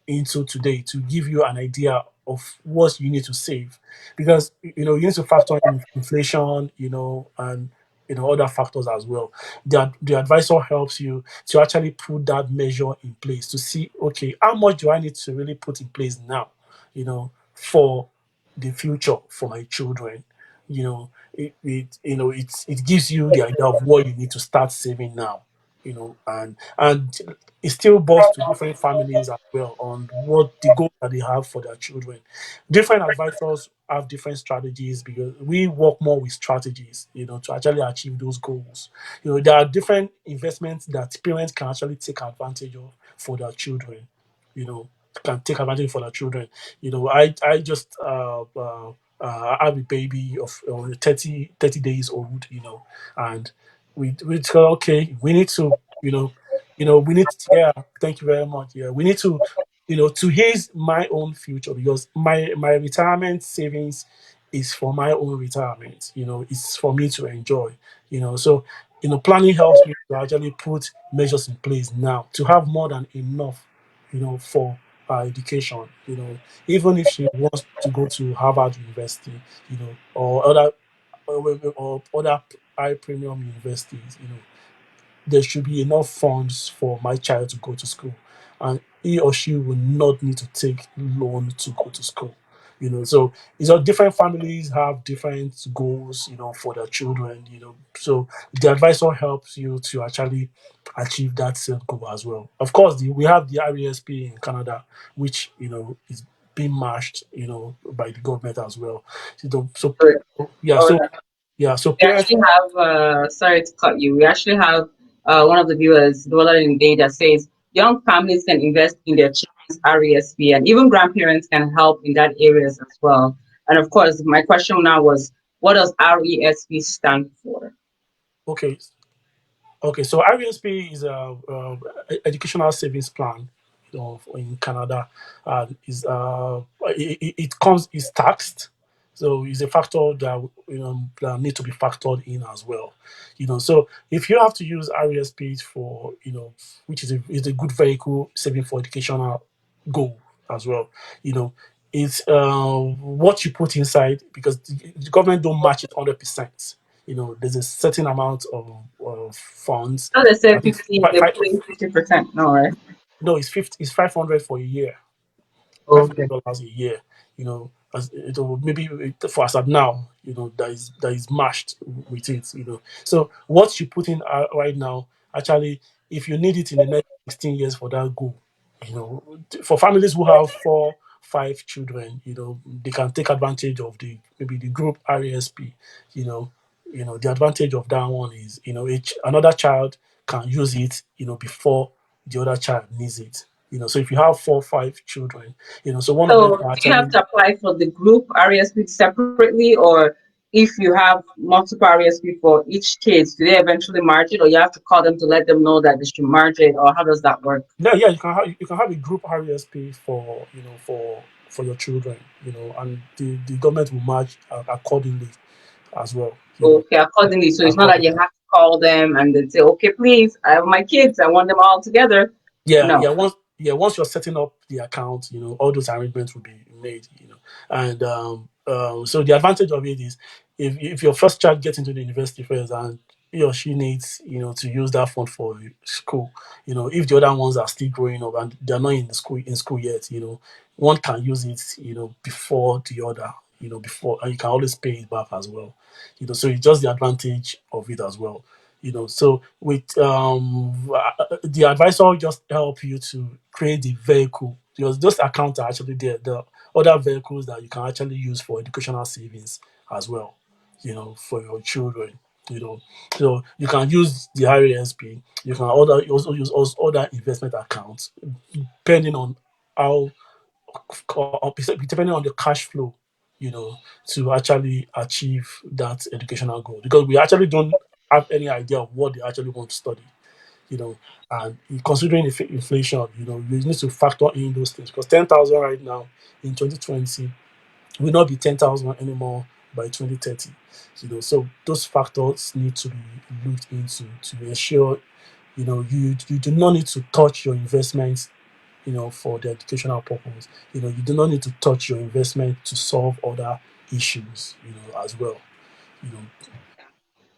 into today to give you an idea of what you need to save, because you need to factor in inflation, and other factors as well. The advisor helps you to actually put that measure in place to see, okay, how much do I need to really put in place now, for the future for my children. It gives you the idea of what you need to start saving now, and it still boils to different families as well on what the goal that they have for their children. Different advisors have different strategies, because we work more with strategies, to actually achieve those goals. There are different investments that parents can actually take advantage of for their children, you know can take advantage for their children. I just have a baby of 30 days old, and we tell, okay, we need to, we need to, yeah, thank you very much. Yeah, we need to his my own future, because my retirement savings is for my own retirement. It's for me to enjoy. So planning helps me to actually put measures in place now to have more than enough, for her education. Even if she wants to go to Harvard University, or other high premium universities, there should be enough funds for my child to go to school, and he or she will not need to take loan to go to school. So different families have different goals, for their children. So the advisor helps you to actually achieve that set goal as well. Of course, we have the RESP in Canada, which is being matched, by the government as well. So Or, yeah, or so we parents. actually have, sorry to cut you, we actually have one of the viewers, Dollar in Day, that says young families can invest in their children's RESP, and even grandparents can help in that areas as well. And of course, my question now was, what does RESP stand for? Okay, Okay, so RESP is educational savings plan, in Canada. Is it comes is taxed, so it's a factor that that need to be factored in as well. So if you have to use RESP for which is a good vehicle saving for educational goal as well. You know, it's what you put inside, because the government don't match it 100%. There's a certain amount of funds. So they say I think 50, they're putting 50%. No, right? no, it's 50, it's 500 for a year. five Okay. hundred dollars a year. As it will maybe for as of now, that is matched with it. So what you put in right now, actually, if you need it in the next 16 years for that goal, for families who have 4, 5 children, they can take advantage of maybe the group RESP. You know, the advantage of that one is another child can use it, before the other child needs it. So if you have 4, 5 children, so one of them So can do you have actually. to apply for the group RESP separately, or if you have multiple RESP for each kids, do they eventually merge it, or you have to call them to let them know that they should merge it, or how does that work? Yeah, yeah, you can have a group RESP for for your children, and the government will match accordingly as well, Okay, accordingly. So it's not that you accordingly. have to call them and then say, okay, please, I have my kids, I want them all together. Yeah, No. yeah. Once you're setting up the account, all those arrangements will be made. And so the advantage of it is, if your first child gets into the university first, and he or she needs to use that fund for school, if the other ones are still growing up and they're not in school yet, one can use it, before the other, before, and you can always pay it back as well. So it's just the advantage of it as well. So with the advisor just help you to create the vehicle, because those accounts are actually there, the other vehicles that you can actually use for educational savings as well, for your children. you know so you can use the RASP, you can also use other investment accounts, depending on how, depending on the cash flow, to actually achieve that educational goal, because we actually don't have any idea of what they actually want to study, you know, and considering inflation, you need to factor in those things, because 10,000 right now in 2020 will not be 10,000 anymore by 2030. So those factors need to be looked into to ensure you do not need to touch your investments, for the educational purpose. You do not need to touch your investment to solve other issues, as well. You know,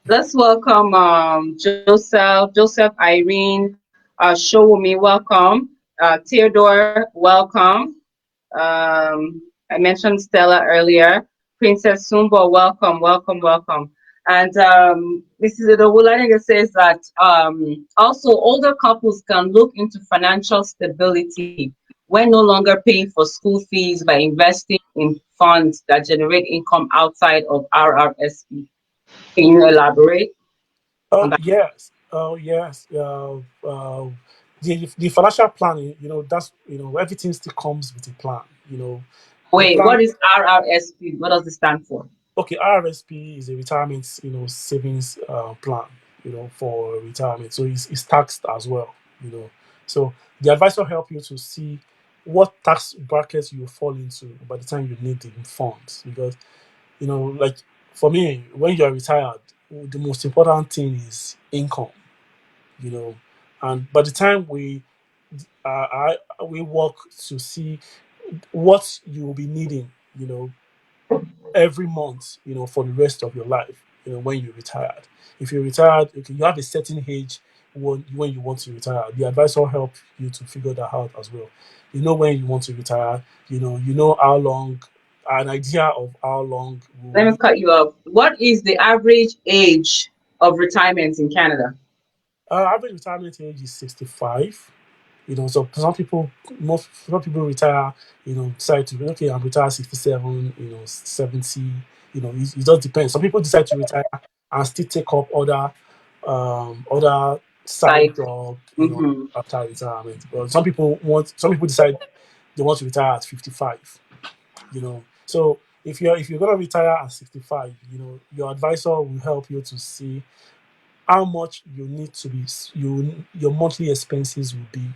Let's welcome Joseph, Irene, Showumi, welcome. Theodore, welcome. I mentioned Stella earlier. Princess Sumbo, welcome, welcome, welcome. And Mrs. Adowulaga says that also older couples can look into financial stability when no longer paying for school fees by investing in funds that generate income outside of RRSP. Can you elaborate on oh that? yes, oh yes. The financial planning, that's everything still comes with a plan. The Wait, plan. what is RRSP? What does it stand for? Okay, RRSP is a retirement, savings plan, for retirement. So it's taxed as well, So the advisor help you to see what tax brackets you fall into by the time you need the funds, because Like for me, when you're retired, the most important thing is income. You know, and by the time we work to see what you will be needing, every month, for the rest of your life, when you're retired. If you're retired, okay, you have a certain age when you want to retire. The advisor help you to figure that out as well. You know when you want to retire, you know how long, an idea of how long will Let me you. cut you off. What is the average age of retirement in Canada? Average retirement age is 65. So some people retire, decide to, okay, I'm retired 67, 70, it just depends. Some people decide to retire and still take up other side Side. job, Mm-hmm. after retirement. But some people decide they want to retire at 55. So if you're gonna retire at 65, your advisor will help you to see how much you need to be your monthly expenses will be,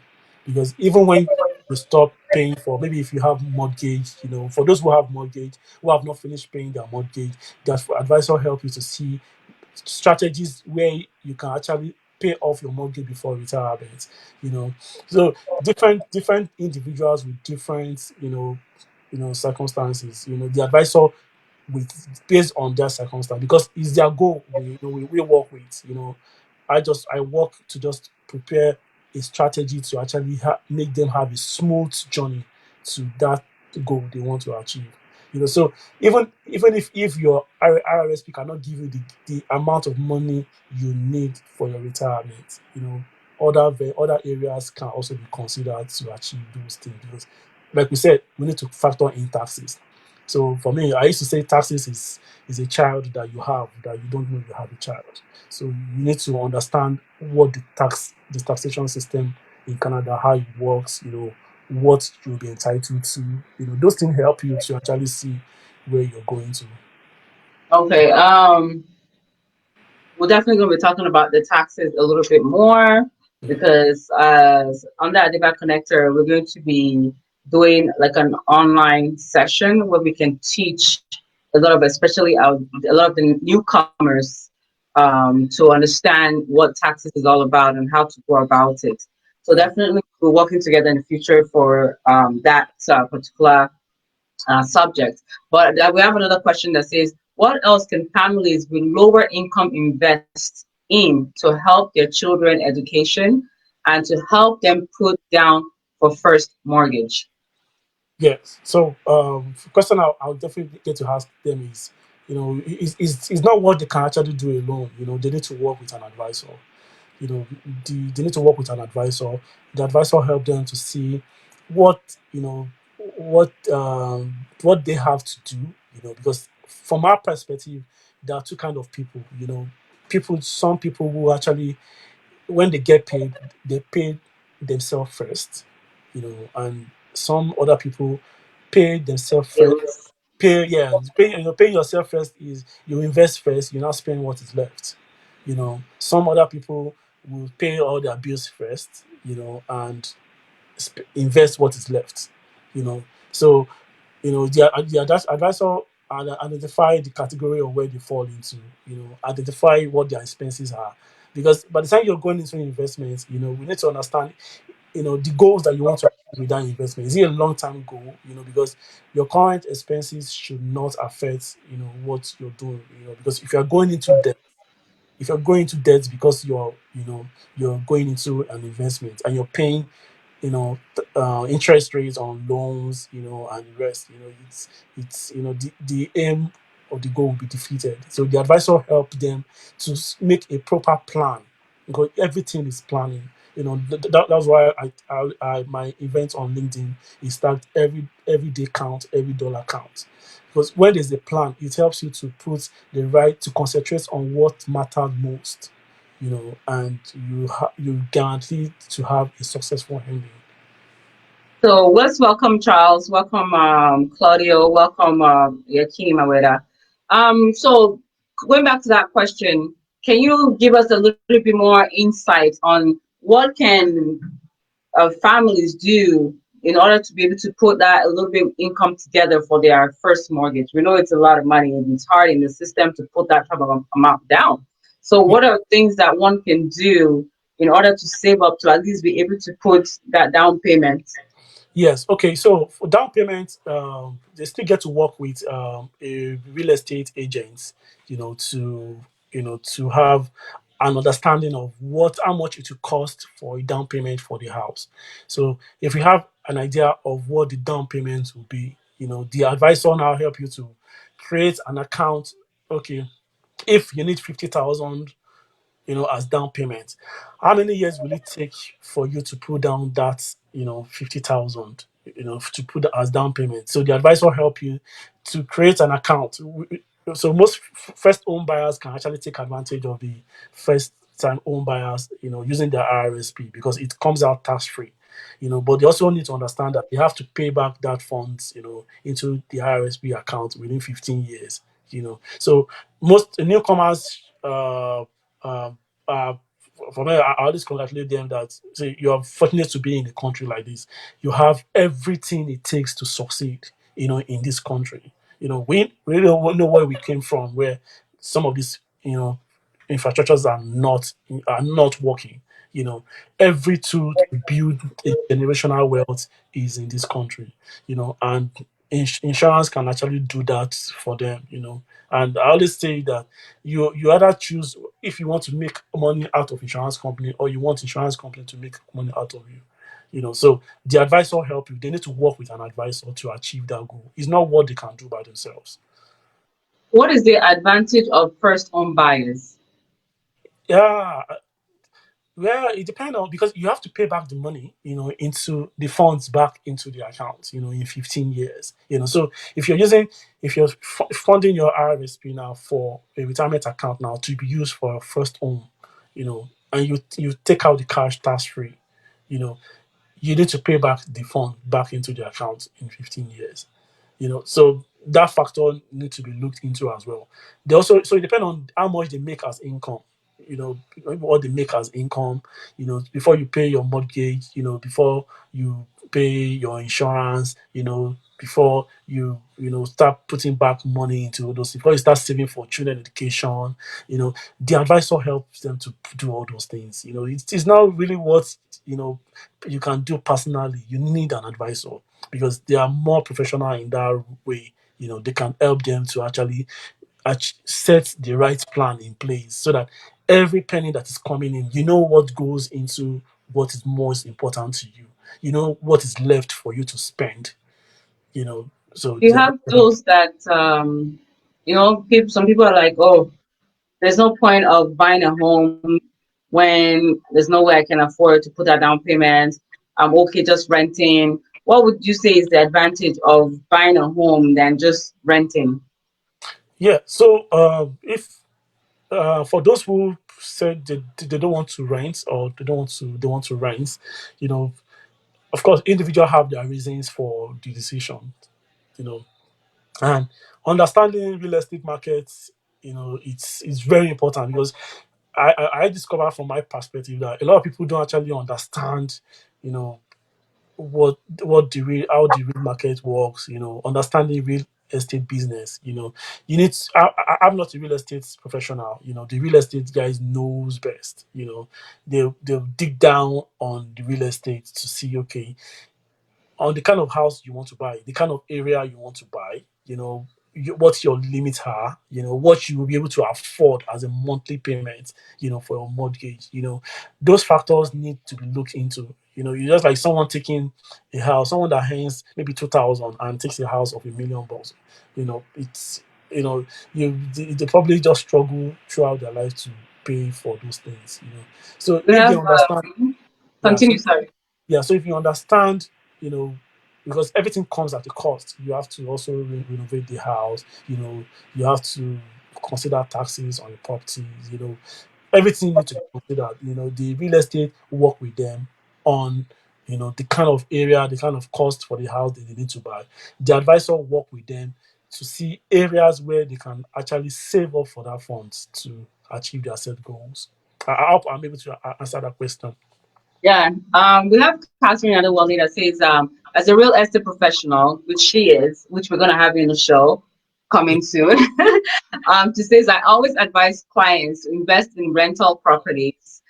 because even when you stop paying for, maybe if you have mortgage, for those who have mortgage, who have not finished paying their mortgage, that advisor help you to see strategies where you can actually pay off your mortgage before retirement. you know so different individuals with different circumstances, the advisor with based on their circumstance, because it's their goal we work with. I work to just prepare a strategy to actually make them have a smooth journey to that goal they want to achieve. So even if your RRSP cannot give you the amount of money you need for your retirement, other areas can also be considered to achieve those things, because like we said, we need to factor in taxes. So for me, I used to say taxes is a child that you have that you don't know you have a child. So you need to understand what the taxation system in Canada, how it works, what you'll be entitled to. Those things help you to actually see where you're going to. Okay. We're definitely going to be talking about the taxes a little bit more Yeah. because on the Adiba Connector, we're going to be doing like an online session where we can teach a lot of, especially a lot of the newcomers, to understand what taxes is all about and how to go about it. So Okay. definitely we're working together in the future for that particular subject. But we have another question that says, what else can families with lower income invest in to help their children education and to help them put down for first mortgage? Yes. So, the question I'll definitely get to ask them is, it's not what they can actually do alone. They need to work with an advisor. They need to work with an advisor. The advisor help them to see what what they have to do. Because from our perspective, there are two kind of people. Some people who actually, when they get paid, they pay themselves first. And some other people pay themselves first. Yes. Pay yourself first is you invest first, you now spend what is left. Some other people will pay all their bills first, and invest what is left. So the advisor identify the category of where they fall into. Identify what their expenses are, because by the time you're going into investments, we need to understand the goals that you want to achieve with that investment. Is it a long-term goal? Because your current expenses should not affect what you're doing. Because if you're going into debt because you're going into an investment and you're paying interest rates on loans, and the rest, it's the aim of the goal will be defeated. So the advisor help them to make a proper plan, because everything is planning. That's why my event on LinkedIn is tagged every day count, every dollar count. Because when there's a plan, it helps you to put the right to concentrate on what matters most, and you guarantee to have a successful ending. So let's welcome Charles, welcome Claudio, welcome Yakim Aweda. So going back to that question, can you give us a little bit more insight on what can families do in order to be able to put that a little bit income together for their first mortgage. We know it's a lot of money and it's hard in the system to put that type of amount down. So Yeah. what are things that one can do in order to save up to at least be able to put that down payment? Yes. Okay. So for down payment, they still get to work with a real estate agent, to to have an understanding of what how much it will cost for a down payment for the house. So if you have an idea of what the down payment will be, the advisor now help you to create an account. Okay, if you need 50,000, as down payment. How many years will it take for you to put down that, 50,000, to put that as down payment? So the advisor help you to create an account. So most first home buyers can actually take advantage of the first time home buyers, using their RRSP because it comes out tax free. But they also need to understand that they have to pay back that funds, into the RRSP account within 15 years. So most newcomers, um, uh, for me, I always congratulate them that say you are fortunate to be in a country like this. You have everything it takes to succeed, in this country. We really don't know where we came from, where some of these, infrastructures are not working. You know, every tool to build a generational wealth is in this country. And insurance can actually do that for them. And I always say that you either choose if you want to make money out of insurance company or you want insurance company to make money out of you. So the advisor help you. They need to work with an advisor to achieve that goal. It's not what they can do by themselves. What is the advantage of first home buyers? Yeah, well, it depends on because you have to pay back the money, into the funds back into the account, in 15 years. So if you're funding your RRSP now for a retirement account now to be used for a first home, and you take out the cash tax free, you know, you need to pay back the fund back into the account in 15 years. So that factor need to be looked into as well. They also so it depends on how much they make as income. What they make as income. Before you pay your mortgage. Before you pay your insurance. Before you start putting back money into all those. Before you start saving for children education. The advisor helps them to do all those things. It's not really what you know you can do personally. You need an advisor because they are more professional in that way. They can help them to actually set the right plan in place so that every penny that is coming in, what goes into what is most important to you. What is left for you to spend. So You have those that some people are like, oh, there's no point of buying a home when there's no way I can afford to put that down payment. I'm okay just renting. What would you say is the advantage of buying a home than just renting? yeah. So if for those who said they don't want to rent or they want to rent, you know, of course, individuals have their reasons for the decision. You know, and understanding real estate markets, it's very important because I discovered from my perspective that a lot of people don't actually understand, you know, what the real how the real market works. Understanding real estate business. You need. I'm not a real estate professional. The real estate guys knows best. They'll dig down on the real estate to see, okay, on the kind of house you want to buy, the kind of area you want to buy, what your limits are, what you will be able to afford as a monthly payment, for your mortgage. Those factors need to be looked into. You just like someone taking a house, someone that earns maybe 2,000 and takes a house of $1 million. It's they probably just struggle throughout their life to pay for those things. So We if they have understand, yeah. continue, So sorry. yeah, so if you understand, because everything comes at a cost, you have to also renovate the house, you have to consider taxes on your properties, everything needs to be considered. The real estate work with them on, the kind of area, the kind of cost for the house that they need to buy. The advisor work with them to see areas where they can actually save up for that funds to achieve their set goals. I hope I'm able to answer that question. Yeah. We have Catherine Adewale that says, as a real estate professional, which she is, which we're gonna have in the show coming soon. She says, I always advise clients to invest in rental properties,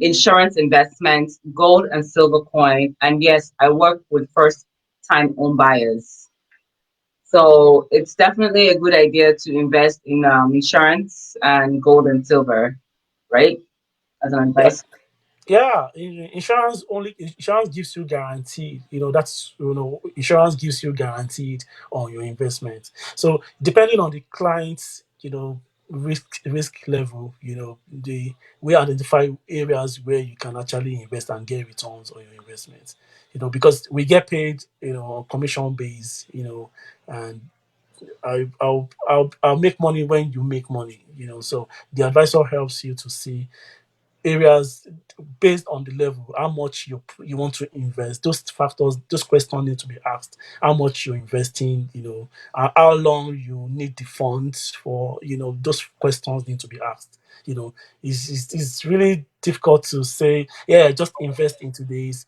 insurance investments, gold and silver coin, and yes, I work with first time home buyers. So it's definitely a good idea to invest in insurance and gold and silver, right? As an Yeah, advice. yeah. Insurance gives you guaranteed. That's insurance gives you guaranteed on your investment. So depending on the client's risk level, we identify areas where you can actually invest and get returns on your investment. Because we get paid on commission base. And I'll make money when you make money. So the advisor helps you to see areas based on the level, how much you want to invest. Those factors, those questions need to be asked. How much you're investing, how long you need the funds for. Those questions need to be asked. It's really difficult to say, yeah, just invest into these.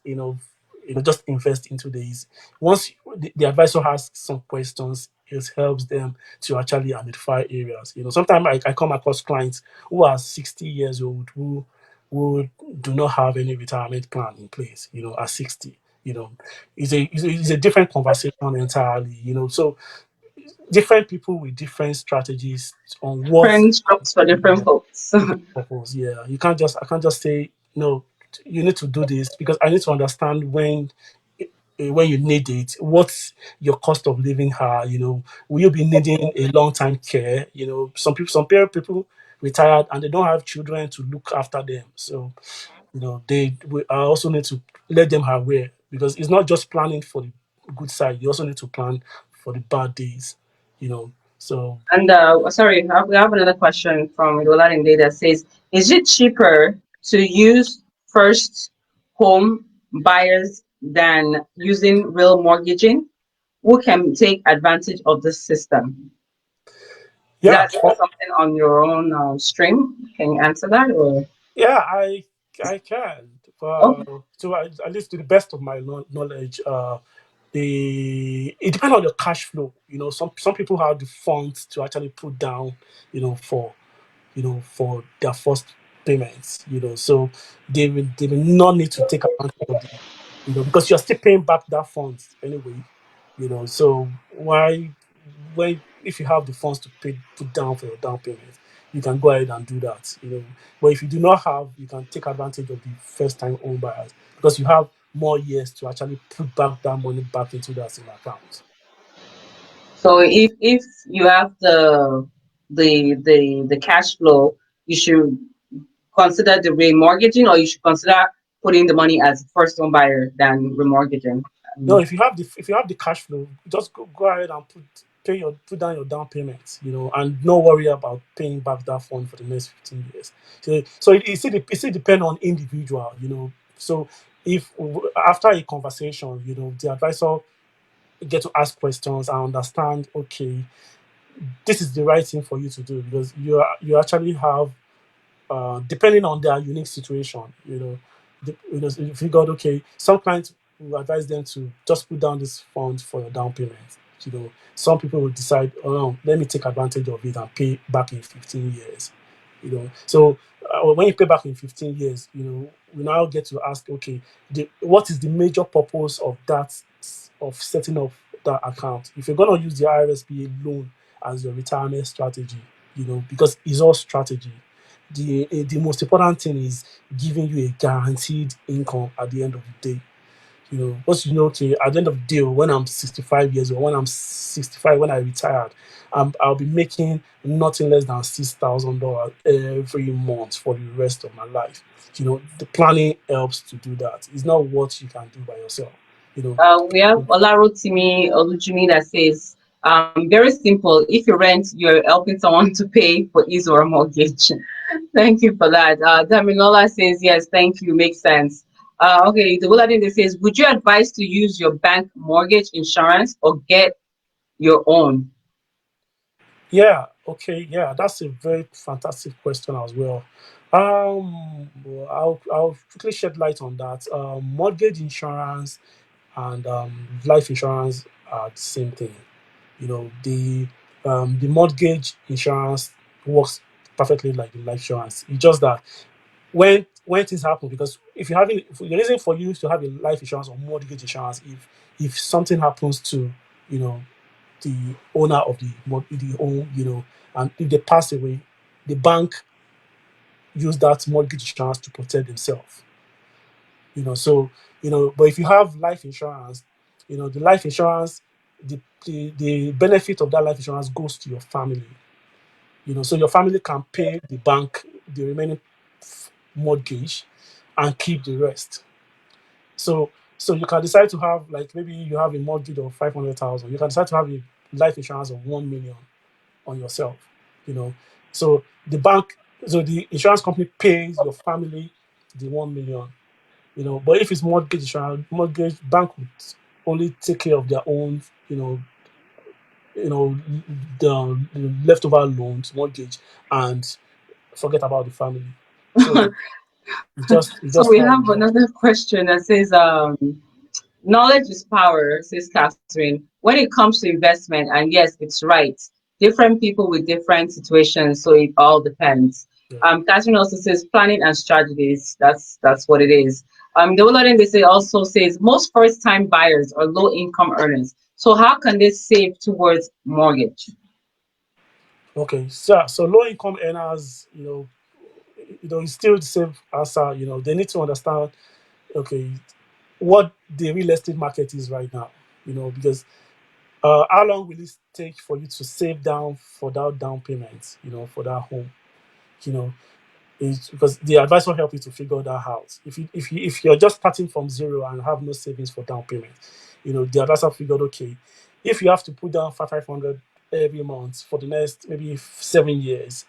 Just invest into these. Once the advisor has some questions, it helps them to actually identify areas. Sometimes I come across clients who are 60 years old who do not have any retirement plan in place, at 60. It's a different conversation entirely. So different people with different strategies on what Different strokes for different folks. different purpose. Yeah, I can't just say no. You need to do this because I need to understand when you need it. What's your cost of living? Her, will you be needing a long time care? Some people retired and they don't have children to look after them. So I also need to let them aware because it's not just planning for the good side. You also need to plan for the bad days. You know, so And sorry, we have another question from Idola that says, is it cheaper to use first home buyers than using real mortgaging? Who can take advantage of this system? Is yeah, that something on your own stream? Can you answer that? Or yeah, I can. oh, So at least to the best of my knowledge, it depends on your cash flow. Some people have the funds to actually put down, for for their first payments. So they will not need to take advantage of the, because you're still paying back that funds anyway. So why when if you have the funds to put down for your down payment, you can go ahead and do that. But if you do not have, you can take advantage of the first time home buyers because you have more years to actually put back that money back into that same account. so if you have the cash flow, you should consider the remortgaging, or you should consider putting the money as first home buyer than remortgaging. No, Um, if you have the cash flow, just go ahead and put down your down payments, and no worry about paying back that fund for the next 15 years. So it still depend on individual. So if after a conversation, the advisor get to ask questions and understand, okay, this is the right thing for you to do because you actually have depending on their unique situation, if you figured, okay, some clients will advise them to just put down this fund for your down payment. Some people will decide, oh no, let me take advantage of it and pay back in 15 years. So when you pay back in 15 years, we now get to ask, okay, what is the major purpose of of setting up that account? If you're going to use the RSPA loan as your retirement strategy, because it's all strategy, the most important thing is giving you a guaranteed income at the end of the day. Once okay, at the end of the day, when I'm 65 years old, when I'm 65, when I retired, I'll be making nothing less than $6,000 every month for the rest of my life. The planning helps to do that. It's not what you can do by yourself. You we have Olarotimi Olujumi that says, very simple. If you rent, you're helping someone to pay for his or her mortgage. Thank you for that. Damilola says, yes, thank you. Makes sense. Okay, the Wuladin says, would you advise to use your bank mortgage insurance or get your own? Yeah, okay, yeah, that's a very fantastic question as well. I'll quickly shed light on that. Mortgage insurance and life insurance are the same thing. The mortgage insurance works perfectly like the life insurance. It's just that when things happen, because if the reason for you to have a life insurance or mortgage insurance, if something happens to you know the owner of the home, and if they pass away, the bank use that mortgage insurance to protect themselves. So but if you have life insurance, the life insurance, the benefit of that life insurance goes to your family. So your family can pay the bank the remaining mortgage and keep the rest. So you can decide to have, like, maybe you have a mortgage of 500,000. You can decide to have a life insurance of 1 million on yourself. You know, so the insurance company pays your family the 1 million. But if it's mortgage insurance, mortgage bank would only take care of their own, you know, the leftover loans, mortgage, and forget about the family. So you So just we have have another question that says, knowledge is power, says Catherine. When it comes to investment, and yes, it's right. Different people with different situations, so it all depends. yeah. Catherine also says planning and strategies. That's what it is. The Olodin they say also says most first time buyers are low income earners. So how can they save towards mortgage? Okay, so low income earners, it's still the same answer. They need to understand, okay, what the real estate market is right now. Because how long will it take for you to save down for that down payment? For that home. You know, it's because the advice will help you to figure that out. If you're just starting from zero and have no savings for down payment, the advisor figured, okay, if you have to put down 500 every month for the next maybe 7 years,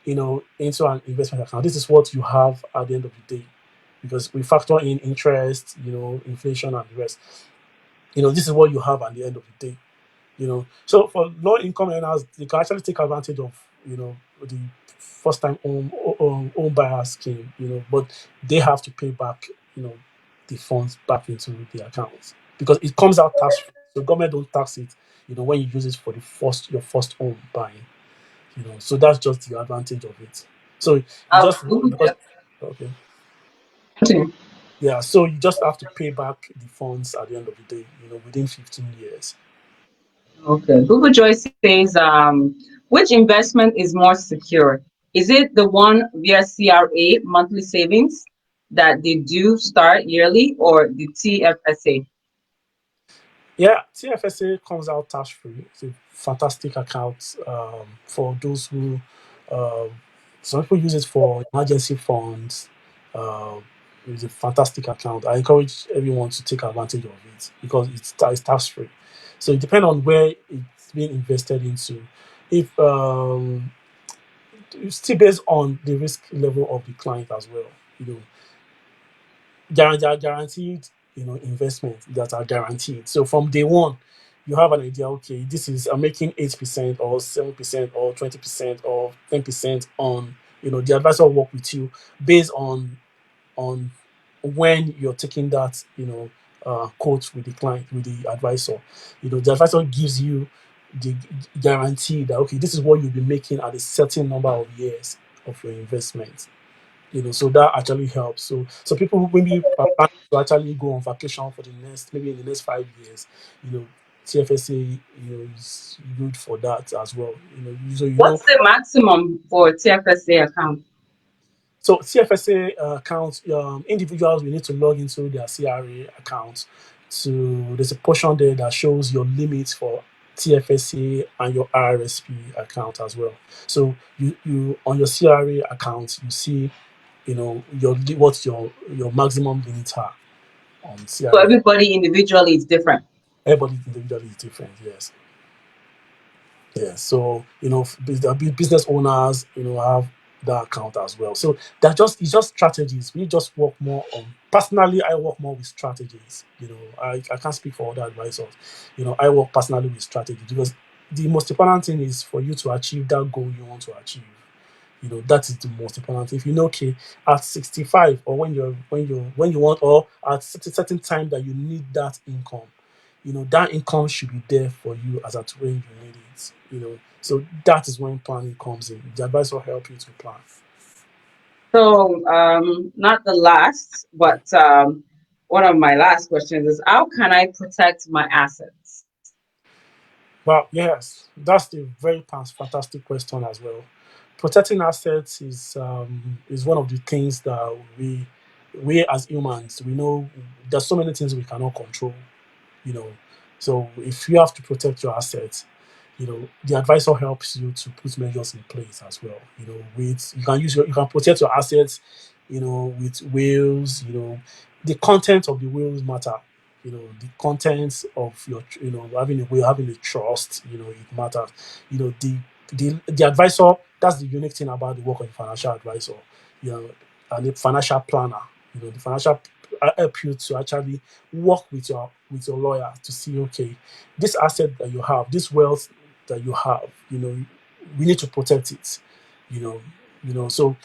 into an investment account, this is what you have at the end of the day, because we factor in interest, inflation and the rest. This is what you have at the end of the day. So for low income earners, they can actually take advantage of the first time home buyer scheme. But they have to pay back the funds back into the accounts, because it comes out tax free. So government don't tax it. When you use it for your first home buying. So that's just the advantage of it. So you just Google, because okay. continue. Yeah, so you just have to pay back the funds at the end of the day, within 15 years. Okay. Google Joy says, which investment is more secure? Is it the one via CRA monthly savings that they do start yearly, or the TFSA? Yeah, TFSA comes out tax free. It's a fantastic account for those who, uh, some people use it for emergency funds. Uh, it's a fantastic account. I encourage everyone to take advantage of it because it's tax free. So it depends on where it's being invested into. If It's still based on the risk level of the client as well. You know, guaranteed, investments that are guaranteed. So from day one, you have an idea. Okay, this is I'm making 8% or 7% or 20% or 10% on. The advisor will work with you based on when you're taking that quote with the client, with the advisor. The advisor gives you the guarantee that, okay, this is what you'll be making at a certain number of years of your investment. So that actually helps. So people who maybe are planning to actually go on vacation for maybe in the next 5 years, you know TFSA is good for that as well. What's the maximum for TFSA account? So TFSA accounts, individuals will need to log into their CRA account. There's a portion there that shows your limits for TFSA and your RRSP account as well. So you on your CRA account, you see, what your maximum limits are on So CRA. everybody individually is different. Everybody individually is different. Yes. Yeah, so the business owners, have that account as well. So it's just strategies. We just work more on. Personally, I work more with strategies. I can't speak for other advisors. I work personally with strategies because the most important thing is for you to achieve that goal you want to achieve. That is the most important. If you know, okay, at 65, or when you want, or at certain time that you need that income, that income should be there for you as at when you need it. So that is when planning comes in. The advice will help you to plan. So, not the last, but one of my last questions is how can I protect my assets? Well, yes, that's a very fantastic question as well. Protecting assets is one of the things that we as humans, we know there's so many things we cannot control. you know. So if you have to protect your assets, the advisor helps you to put measures in place as well. With you can protect your assets, with wills. The content of the wills matter. The contents of your, having a will, having a trust, it matters. The advisor, that's the unique thing about the work of a financial advisor, you know, and the financial planner. The financial help you to actually work with your lawyer to see, okay, this asset that you have, this wealth that you have, we need to protect it. You know, so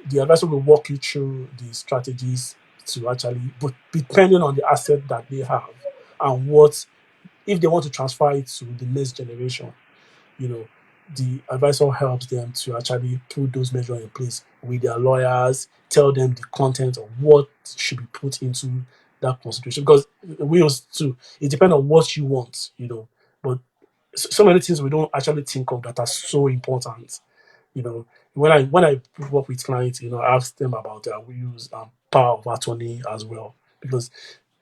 the advisor will walk you through the strategies to actually, but depending on the asset that they have and what, if they want to transfer it to the next generation, you know, the advisor helps them to actually put those measures in place with their lawyers, tell them the content of what should be put into that consideration. Because wills too, it depends on what you want, but so many things we don't actually think of that are so important. You know, when I work with clients, I ask them about their wills and power of attorney as well. Because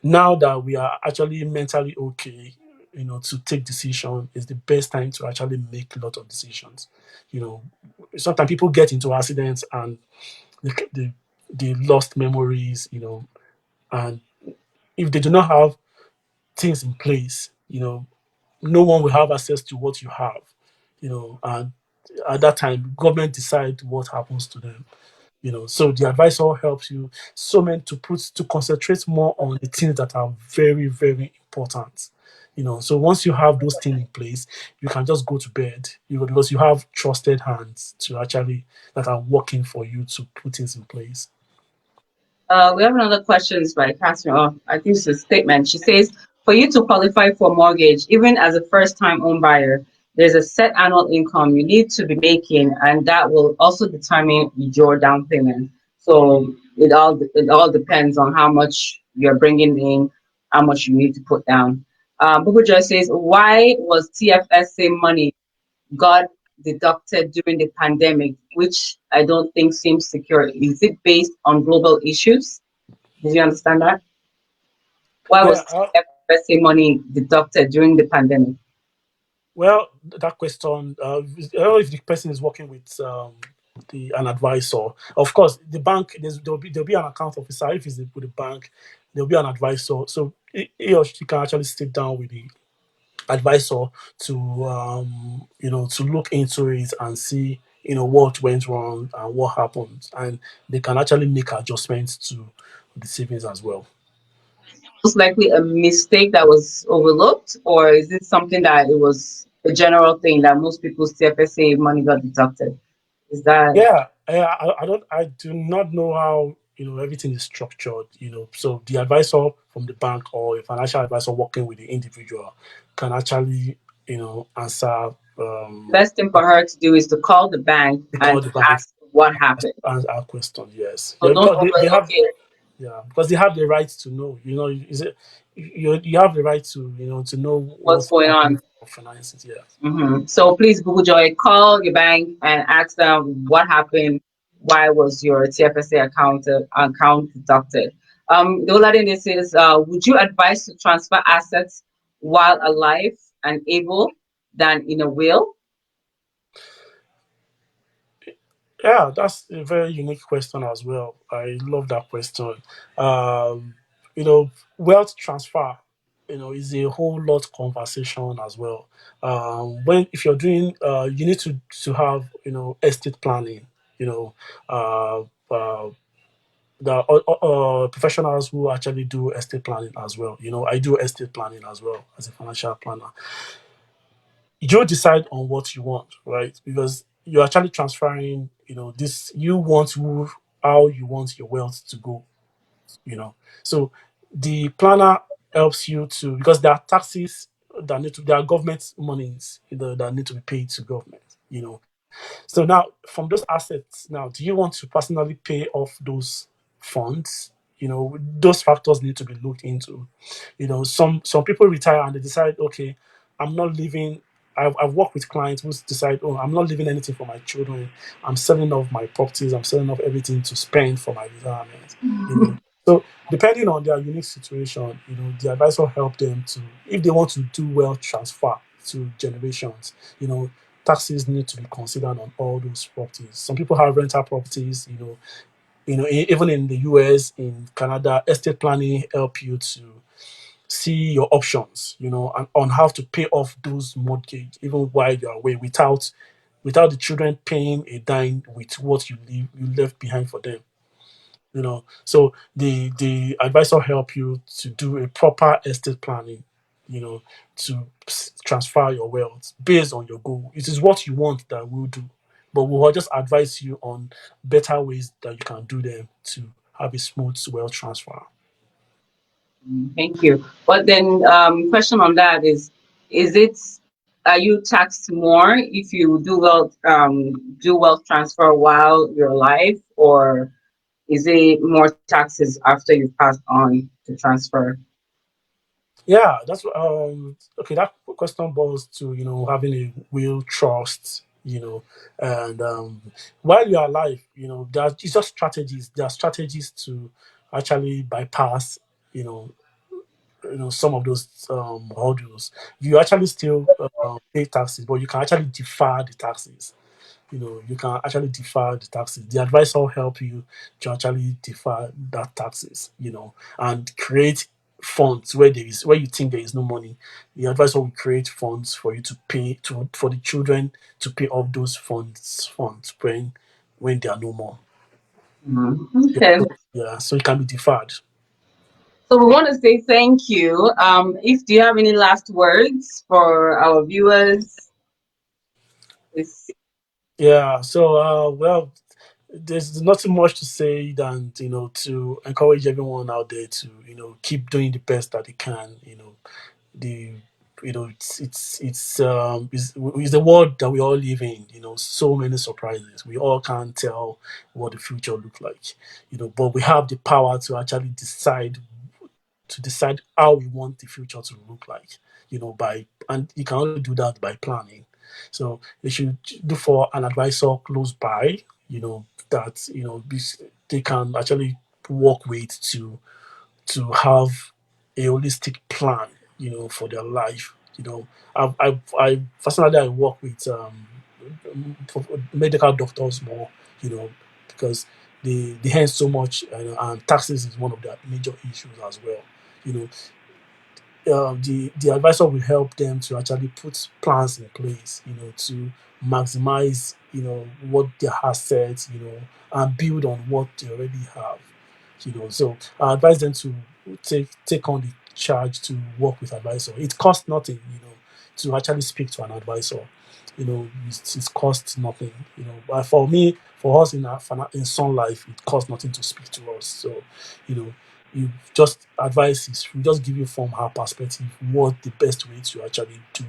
now that we are actually mentally okay, to take decision, is the best time to actually make a lot of decisions. You know, Sometimes people get into accidents and they lost memories, and if they do not have things in place, no one will have access to what you have, and at that time, government decide what happens to them. So the advisor helps you so meant to concentrate more on the things that are very, very important. So once you have those things in place, you can just go to bed, because you have trusted hands to actually that are working for you to put things in place. We have another question by Catherine. Oh, I think it's a statement. She says, for you to qualify for mortgage, even as a first-time home buyer, there's a set annual income you need to be making, and that will also determine your down payment. So it all depends on how much you're bringing in, how much you need to put down. Bubu Joy says, why was TFSA money got deducted during the pandemic, which I don't think seems secure? Is it based on global issues? Did you understand that? Why Yeah, was TFSA money deducted during the pandemic? well, that question, I don't know if the person is working with an advisor. Of course, the bank, there'll be an account officer. If it's with the bank, there'll be an advisor. So he or she can actually sit down with the advisor to look into it and see what went wrong and what happened, and they can actually make adjustments to the savings as well. Most likely a mistake that was overlooked, or is it something that it was a general thing that most people's TFSA money got deducted? Is that Yeah, I do not know how everything is structured. So the advisor from the bank or a financial advisor working with the individual can actually answer, best thing for her to do is to call the bank because and the bank ask what happened. answer our question. Yes, So yeah, don't because they overlook have. it. Yeah, because they have the right to know. Is it you have the right to know What's what's going happening on? for finances. Yeah. So please, Google Joy, call your bank and ask them what happened. Why was your TFSA account deducted? The other thing is, would you advise to transfer assets while alive and able than in a will? Yeah, that's a very unique question as well. I love that question. Um, Wealth transfer, is a whole lot conversation as well. When if you're doing, you need to have estate planning. You know, uh, uh, the professionals who actually do estate planning as well. I do estate planning as well as a financial planner. You decide on what you want, right? Because you're actually transferring, this you want how you want your wealth to go. So the planner helps you to, because there are taxes there are government monies that need to be paid to government. So now, from those assets, now, do you want to personally pay off those funds? Those factors need to be looked into. Some people retire and they decide, okay, I'm not leaving. I've worked with clients who decide, oh, I'm not leaving anything for my children. I'm selling off my properties. I'm selling off everything to spend for my retirement. So depending on their unique situation, the advisor help them to, if they want to do wealth transfer to generations, taxes need to be considered on all those properties. Some people have rental properties, even in the US, in Canada, estate planning help you to see your options, and on how to pay off those mortgage even while you're away without the children paying a dime with what you left behind for them. So the advisor help you to do a proper estate planning, to transfer your wealth based on your goal. It is what you want that we'll do, but we'll just advise you on better ways that you can do them to have a smooth wealth transfer. Thank you. But then, question on that is it are you taxed more if you do wealth transfer while you're alive, or is it more taxes after you've passed on to transfer? Yeah, that's okay. That question boils to having a will trust, and while you're alive, it's just strategies. There are strategies to actually bypass, you know, some of those hurdles. You actually still pay taxes, but you can actually defer the taxes. You can actually defer the taxes. The advisor will help you to actually defer that taxes, and create funds where you think there is no money. The advisor will create funds for you to pay for the children to pay off those funds when there are no more. Yeah, Okay. so it can be deferred. So we want to say thank you. If do you have any last words for our viewers? It's Yeah. So well, there's nothing much to say than to encourage everyone out there to keep doing the best that they can. The it's the world that we all live in. So many surprises. We all can't tell what the future look like. But we have the power to actually decide how we want the future to look like. By and you can only do that by planning. So they should look for an advisor close by. That they can actually work with to have a holistic plan, for their life. I personally I work with medical doctors more, because they earn so much, and taxes is one of their major issues as well. You know, the advisor will help them to actually put plans in place, to maximize, what their assets, and build on what they already have. So I advise them to take on the charge to work with advisor. It costs nothing, to actually speak to an advisor. It costs nothing. But for me, for us in Sun Life, it costs nothing to speak to us. So, you know, you just advice is we just give you from our perspective what the best way to actually do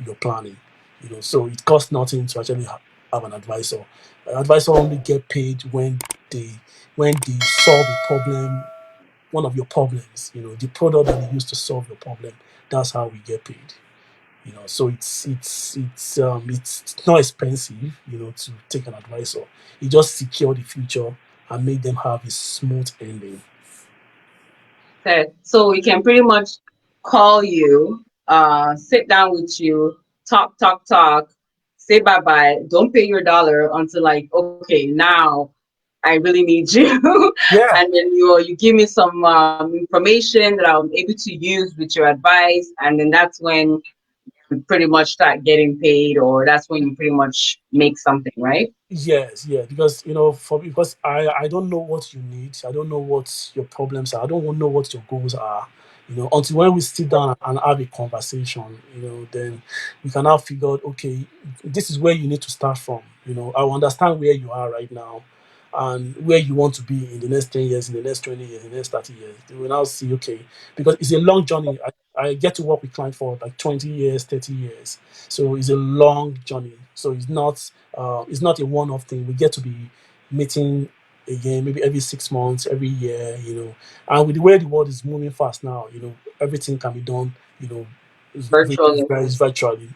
your planning. So it costs nothing to actually have an advisor. An advisor only get paid they when they solve a problem, one of your problems, the product that they use to solve your problem. That's how we get paid. So it's not expensive, to take an advisor. You just secure the future and make them have a smooth ending. okay. So we can pretty much call you, sit down with you, talk, say bye bye. Don't pay your dollar until like, okay, now I really need you, Yeah. and then you give me some information that I'm able to use with your advice, and then that's when you pretty much start getting paid, or that's when you pretty much make something, right? Yes, yeah, because because I don't know what you need. I don't know what your problems are. I don't know what your goals are. Until when we sit down and have a conversation, then we can now figure out, okay, this is where you need to start from. I will understand where you are right now and where you want to be in the next 10 years, in the next 20 years, in the next 30 years. We will now see, okay, because it's a long journey. I get to work with clients for like 20 years, 30 years. So it's a long journey. So it's not a one-off thing. We get to be meeting again, maybe every 6 months, every year, and with the way the world is moving fast now, everything can be done, Virtually. virtually.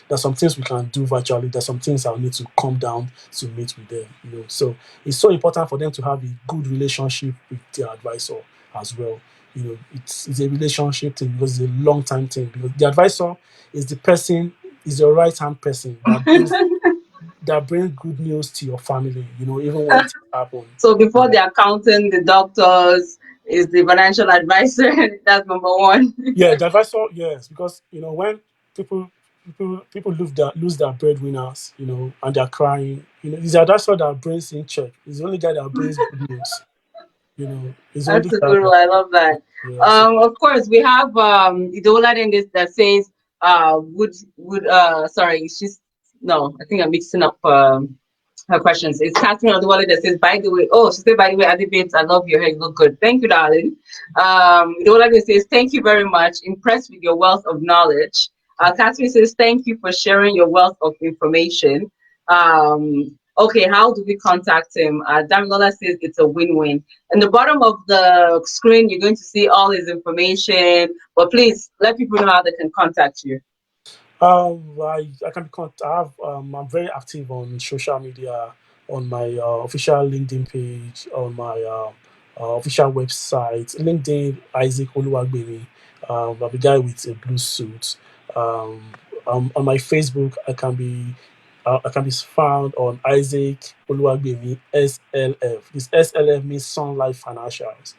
There's some things we can do virtually. There's some things I'll need to come down to meet with them. So it's so important for them to have a good relationship with their advisor as well. It's a relationship thing because it's a long time thing. Because the advisor is your right hand person that brings good news to your family. Even when things happen. So You before know. the accountant, the doctors is the financial advisor. That's number one. Yeah, the advisor, yes, because when people lose their breadwinners, and they're crying, it's the advisor that brings in check. It's the only guy that brings good news. It's the only That's a guy good one. that I love that. yeah. So Of course, we have Idola in this that says would sorry, she's no, I think I'm mixing up her questions. It's Catherine on the wallet that says, by the way, oh, she said, by the way, Adi Babes, I love your hair, you look good. Thank you, darling. Idola says, thank you very much. Impressed with your wealth of knowledge. Catherine says, thank you for sharing your wealth of information. Okay, how do we contact him? Damilola says it's a win-win. In the bottom of the screen, you're going to see all his information. But please let people know how they can contact you. I can be I'm very active on social media, on my official LinkedIn page, on my official website, LinkedIn Isaac Oluwagbemi. I'm a guy with a blue suit. Um, on my Facebook, I can be found on Isaac Oluwagbemi SLF. This SLF means Sun Life Financials.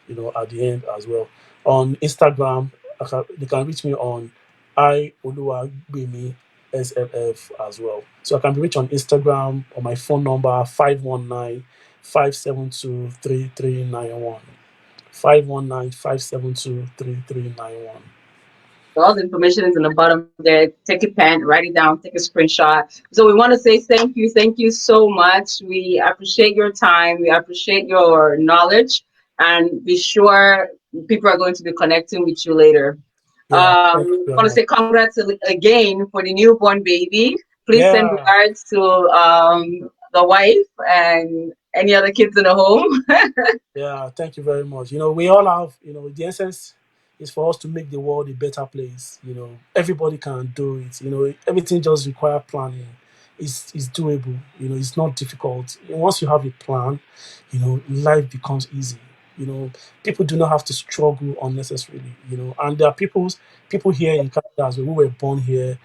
At the end as well. On Instagram, they can reach me on Oluwagbemi SLF as well. So I can be reached on Instagram on my phone number 519-572-3391. 519-572-3391. So all the information is in the bottom there. Take a pen, write it down, take a screenshot. So we want to say thank you so much. We appreciate your time. We appreciate your knowledge, and be sure people are going to be connecting with you later. Yeah, thank you I very want to much. say congrats again for the newborn baby. Please send Yeah, regards to the wife and any other kids in the home. yeah, thank you very much. We all have, the essence is for us to make the world a better place. Everybody can do it. Everything just require planning. It's doable. It's not difficult. Once you have a plan, life becomes easy. You know, People do not have to struggle unnecessarily. And there are people here in Canada as well who were born here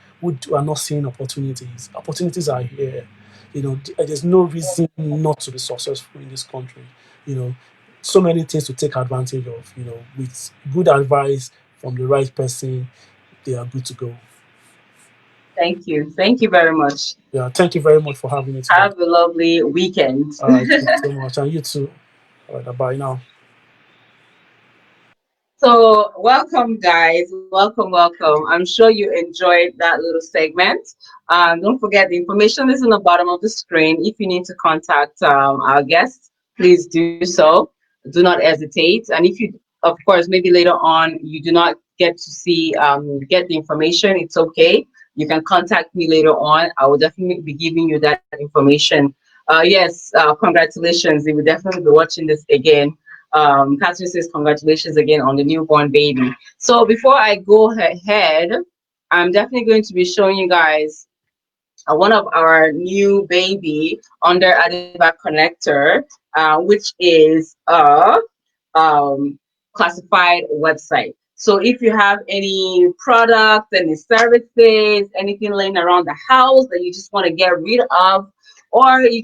are not seeing opportunities. Opportunities are here. There's no reason not to be successful in this country. You know, so many things to take advantage of. With good advice from the right person, they are good to go. Thank you. Thank you very much. Yeah, thank you very much for having me today. Have a lovely weekend. All right, thank you so much, and you too. All right, bye now. So, welcome, guys. Welcome. I'm sure you enjoyed that little segment. Don't forget the information is on the bottom of the screen. If you need to contact our guests, please do so. Do not hesitate. And if you, of course, maybe later on you do not get to see get the information, it's okay. You can contact me later on. I will definitely be giving you that information. Yes, congratulations. They will definitely be watching this again. Catherine says congratulations again on the newborn baby. So before I go ahead, I'm definitely going to be showing you guys one of our new baby under Adiba connector, which is a classified website. So if you have any products, any services, anything laying around the house that you just want to get rid of, or you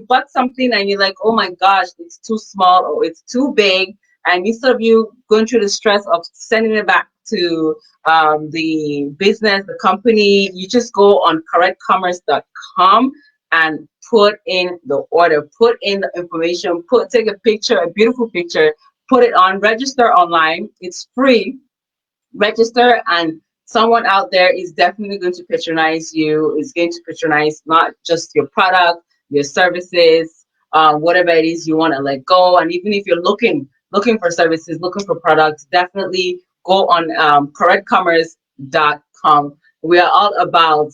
bought something and you're like, oh my gosh, it's too small or it's too big, and instead of you going through the stress of sending it back to the business, the company, you just go on correctcommerce.com and put in the order, put in the information, take a picture, a beautiful picture, put it on, register online. It's free. Register, and someone out there is definitely going to patronize you, is going to patronize not just your product, your services, whatever it is you want to let go. And even if you're looking for services, looking for products, definitely go on correctcommerce.com. We are all about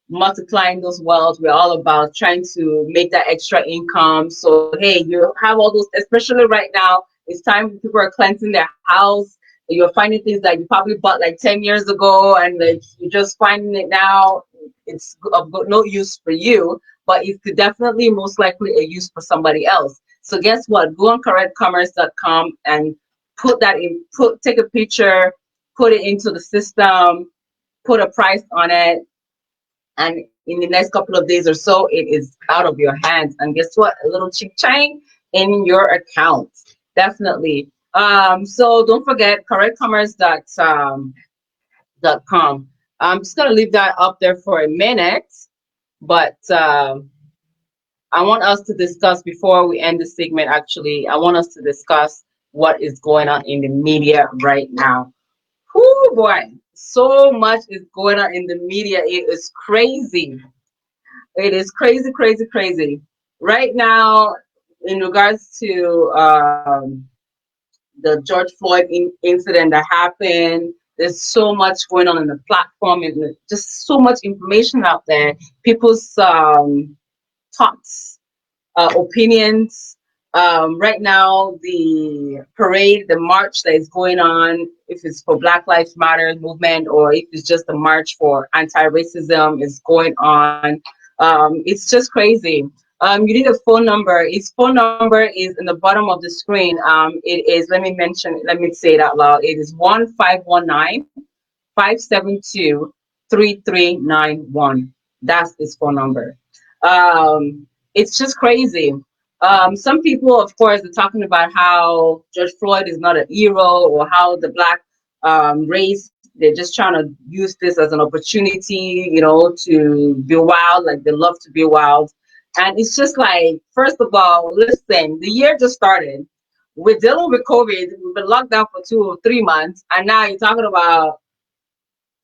multiplying those wealth. We're all about trying to make that extra income. So hey, you have all those, especially right now, it's time people are cleansing their house. You're finding things that you probably bought like 10 years ago, and like you're just finding it now. It's of no use for you, but it could definitely most likely a use for somebody else. So guess what? Go on correctcommerce.com and take a picture, put it into the system, put a price on it, and in the next couple of days or so, it is out of your hands. And guess what? A little ching in your account. Definitely. So don't forget correctcommerce.com. I'm just gonna leave that up there for a minute, but I want us to discuss before we end the segment. Actually, I want us to discuss what is going on in the media right now. Oh boy, so much is going on in the media. It is crazy. It is crazy, crazy, crazy. Right now, in regards to the George Floyd incident that happened, there's so much going on the platform, and just so much information out there. People's thoughts, opinions. Right now, the parade, the march that is going on, if it's for Black Lives Matter movement or if it's just a march for anti-racism, is going on. It's just crazy. You need a phone number. His phone number is in the bottom of the screen. It is, let me say it out loud. It is 1-519-572-3391. That's his phone number. It's just crazy. Some people, of course, are talking about how George Floyd is not a hero, or how the Black race, they're just trying to use this as an opportunity, to be wild, like they love to be wild. And it's just like, first of all, listen, the year just started. We're dealing with COVID. We've been locked down for 2 or 3 months, and now you're talking about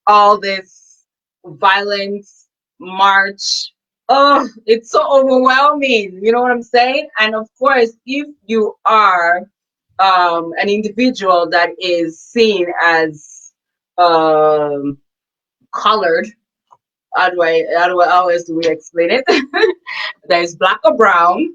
all this violence, march. Oh, it's so overwhelming. You know what I'm saying? And of course, if you are an individual that is seen as colored, how else do we explain it? That is black or brown,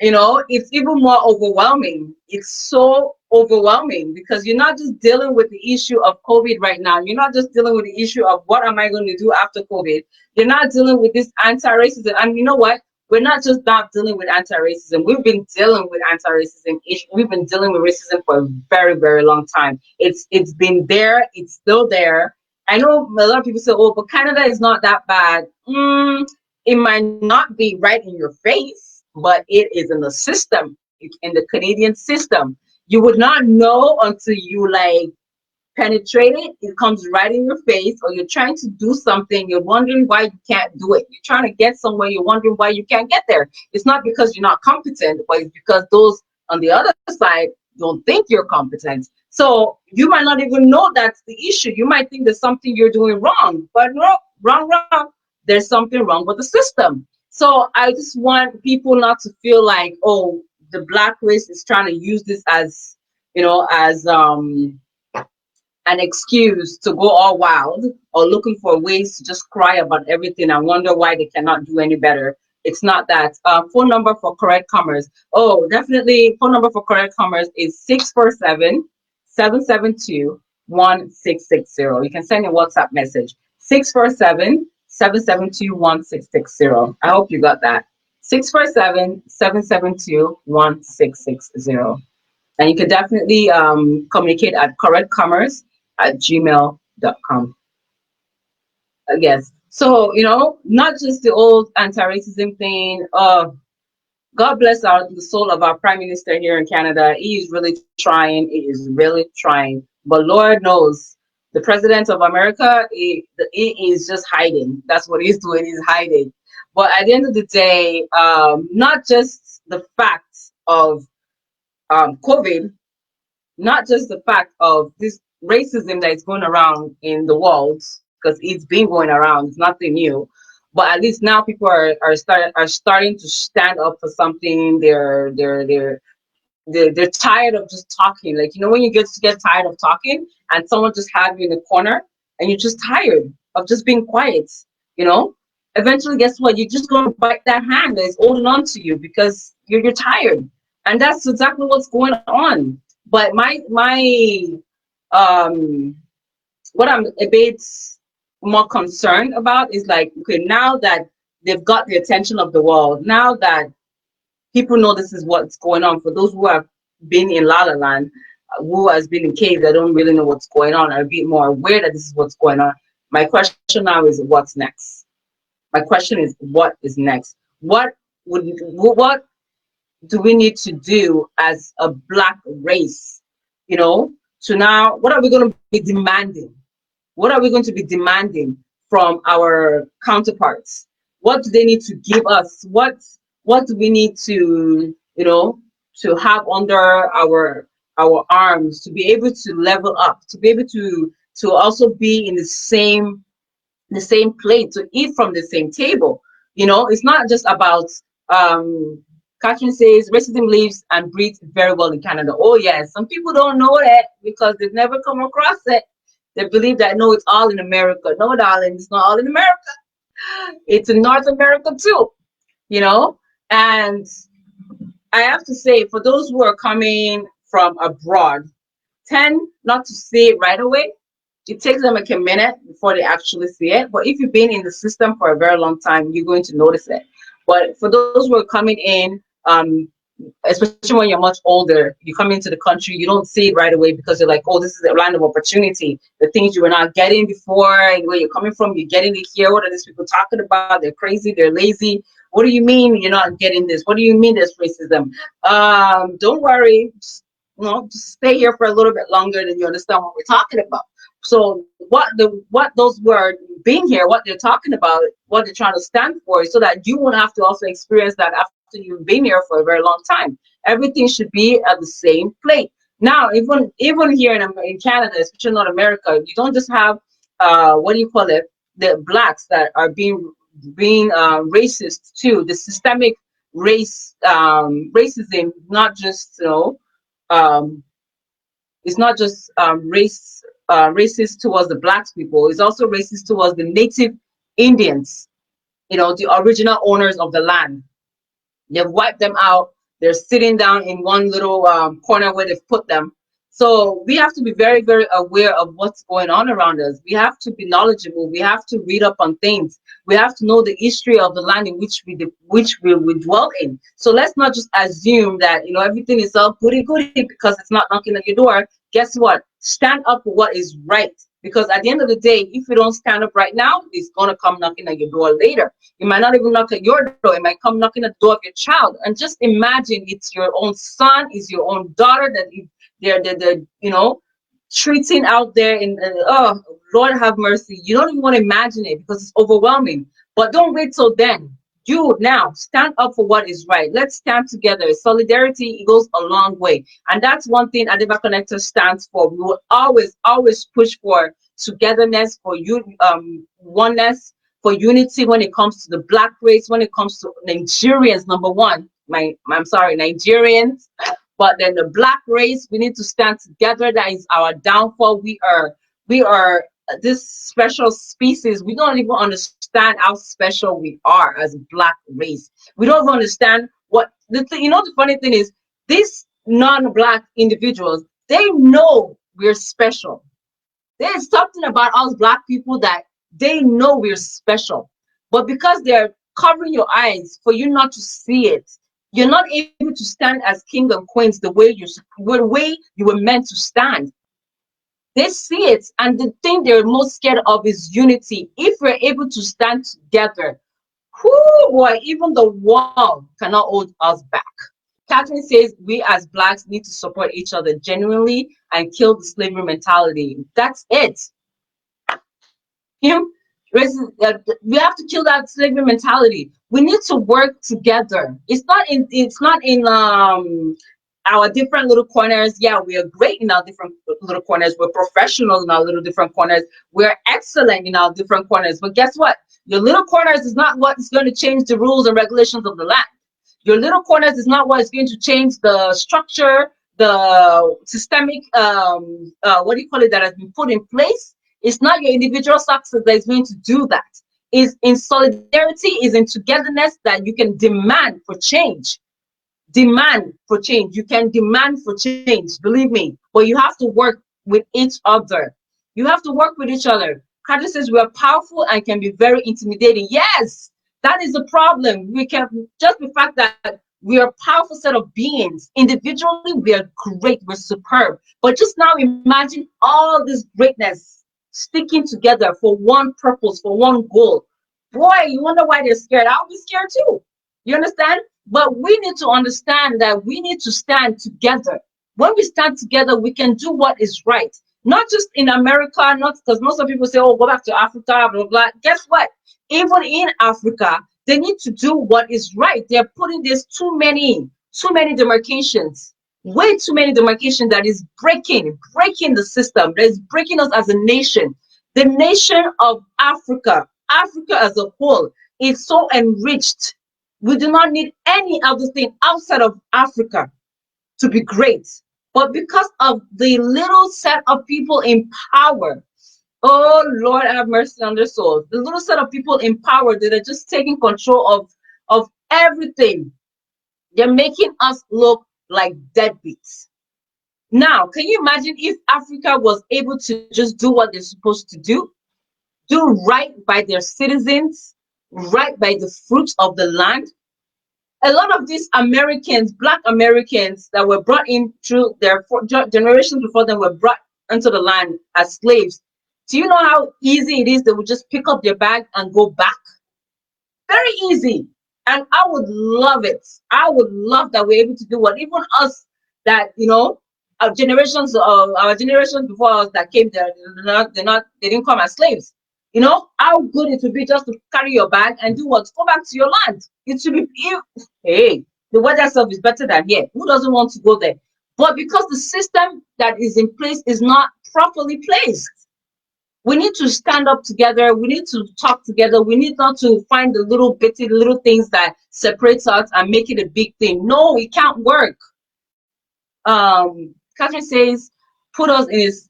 it's even more overwhelming. It's so overwhelming because you're not just dealing with the issue of COVID right now. You're not just dealing with the issue of what am I going to do after COVID. You're not dealing with this anti-racism. And you know what? We're not just not dealing with anti-racism. We've been dealing with anti-racism issue. We've been dealing with racism for a very, very long time. It's been there. It's still there. I know a lot of people say, "Oh, but Canada is not that bad." It might not be right in your face, but it is in the system. It's in the Canadian system. You would not know until you penetrate it. It comes right in your face, or you're trying to do something, you're wondering why you can't do it. You're trying to get somewhere, you're wondering why you can't get there. It's not because you're not competent, but it's because those on the other side don't think you're competent. So you might not even know that's the issue. You might think there's something you're doing wrong, but no, wrong. There's something wrong with the system. So I just want people not to feel like, oh, the Black race is trying to use this as, as an excuse to go all wild, or looking for ways to just cry about everything and wonder why they cannot do any better. It's not that. Phone number for Correct Commerce. Oh, definitely. Phone number for Correct Commerce is 647-772-1660. You can send a WhatsApp message. 647-772-1660. I hope you got that. 647-772-1660. And you can definitely communicate at correctcommerce@gmail.com. Yes. So, not just the old anti-racism thing. God bless the soul of our Prime Minister here in Canada. He is really trying. He is really trying. But Lord knows, the President of America, he is just hiding. That's what he's doing. He's hiding. But at the end of the day, not just the fact of COVID, not just the fact of this racism that is going around in the world, because it's been going around, it's nothing new, but at least now people are starting to stand up for something. They're tired of just talking. Like, you know, when you get tired of talking and someone just have you in the corner and you're just tired of just being quiet, you know, eventually guess what? You're just going to bite that hand that is holding on to you because you're tired. And that's exactly what's going on. But my um what I'm a bit more concerned about is like, okay, now that they've got the attention of the world, now that people know this is what's going on. For those who have been in La La Land, who has been in caves, that don't really know what's going on, are a bit more aware that this is what's going on. My question now is, what's next? My question is, what is next? What do we need to do as a Black race? You know, so now, what are we going to be demanding? What are we going to be demanding from our counterparts? What do they need to give us? What do we need to, you know, to have under our arms to be able to level up, to be able to also be in the same plate, to eat from the same table. You know, it's not just about Catherine says racism lives and breathes very well in Canada. Oh yes, some people don't know that because they've never come across it. They believe that no, it's all in America. No, darling, it's not all in America. It's in North America too, you know? And I have to say, for those who are coming from abroad, tend not to see it right away. It takes them like a minute before they actually see it. But if you've been in the system for a very long time, you're going to notice it. But for those who are coming in, especially when you're much older, you come into the country, you don't see it right away because you're like, oh, this is a land of opportunity. The things you were not getting before, and where you're coming from, you're getting it here. What are these people talking about? They're crazy, they're lazy. What do you mean you're not getting this? What do you mean there's racism? Don't worry. Just stay here for a little bit longer, then you understand what we're talking about. So what those who are being here, what they're talking about, what they're trying to stand for, is so that you won't have to also experience that after you've been here for a very long time. Everything should be at the same plate. Now, even here in Canada, especially North America, you don't just have what do you call it, the blacks that are being racist too. The systemic racism, not just um, it's not just racist towards the Black people. It's also racist towards the native Indians, the original owners of the land. They've wiped them out. They're sitting down in one little corner where they've put them. So we have to be very, very aware of what's going on around us. We have to be knowledgeable. We have to read up on things. We have to know the history of the land in which we dwell in. So let's not just assume that everything is all goody goody because it's not knocking at your door. Guess what? Stand up for what is right. Because at the end of the day, if you don't stand up right now, it's gonna come knocking at your door later. It might not even knock at your door. It might come knocking at the door of your child. And just imagine, it's your own son, it's your own daughter that they're treating out there in. Oh, Lord have mercy. You don't even want to imagine it because it's overwhelming. But don't wait till then. You now stand up for what is right. Let's stand together. Solidarity, it goes a long way. And that's one thing Adeba Connector stands for. We will always, always push for togetherness, for oneness, for unity when it comes to the Black race, when it comes to Nigerians, number one. I'm sorry, Nigerians. But then the Black race, we need to stand together. That is our downfall. We are this special species. We don't even understand how special we are as a Black race. We don't even understand what the funny thing is, these non-Black individuals, they know we're special. There's something about us Black people that they know we're special, but because they're covering your eyes for you not to see it, you're not able to stand as king and queens the way you were meant to stand. They see it, and the thing they're most scared of is unity. If we're able to stand together, whoo boy, even the wall cannot hold us back. Catherine says we as Blacks need to support each other genuinely and kill the slavery mentality. That's it. You we have to kill that slavery mentality. We need to work together. It's not in our different little corners. Yeah, we are great in our different little corners. We're professional in our little different corners. We're excellent in our different corners. But guess what? Your little corners is not what is going to change the rules and regulations of the land. Your little corners is not what is going to change the structure, the systemic, what do you call it, that has been put in place. It's not your individual success that is going to do that. Is in solidarity, is in togetherness that you can demand for change. Demand for change. You can demand for change, believe me, but you have to work with each other. You have to work with each other. Carter says we are powerful and can be very intimidating. Yes, that is the problem. We can just the fact that we are a powerful set of beings. Individually, we are great, we're superb. But just now imagine all this greatness sticking together for one purpose, for one goal. Boy, you wonder why they're scared. I'll be scared too. You understand? But we need to understand that we need to stand together. When we stand together, we can do what is right. Not just in America, not because most of people say, oh, go back to Africa, blah, blah. Guess what? Even in Africa, they need to do what is right. They're putting this too many demarcations, way too many demarcations that is breaking the system, that is breaking us as a nation. The nation of Africa, Africa as a whole, is so enriched. We do not need any other thing outside of Africa to be great. But because of the little set of people in power, oh Lord have mercy on their souls. The little set of people in power that are just taking control of everything. They're making us look like deadbeats. Now, can you imagine if Africa was able to just do what they're supposed to do right by their citizens, right by the fruits of the land? A lot of these Americans, Black Americans that were brought in through their generations before them, were brought into the land as slaves. Do you know how easy it is? They would just pick up their bag and go back. Very easy. And I would love it. I would love that we're able to do what even us that, our generations before us that came there, they didn't come as slaves. You know how good it would be just to carry your bag and do what? Go back to your land. It should be, hey, the weather stuff is better than here. Who doesn't want to go there? But because the system that is in place is not properly placed, we need to stand up together. We need to talk together. We need not to find the little things that separates us and make it a big thing. No, it can't work. Catherine says, put us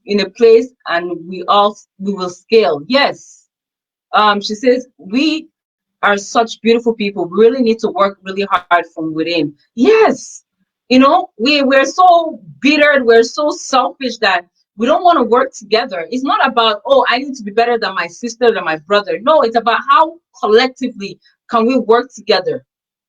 in a place and we will scale. Yes. She says, we are such beautiful people. We really need to work really hard from within. Yes. We're so bitter. We're so selfish that we don't want to work together. It's not about, oh, I need to be better than my sister, than my brother. No, it's about how collectively can we work together.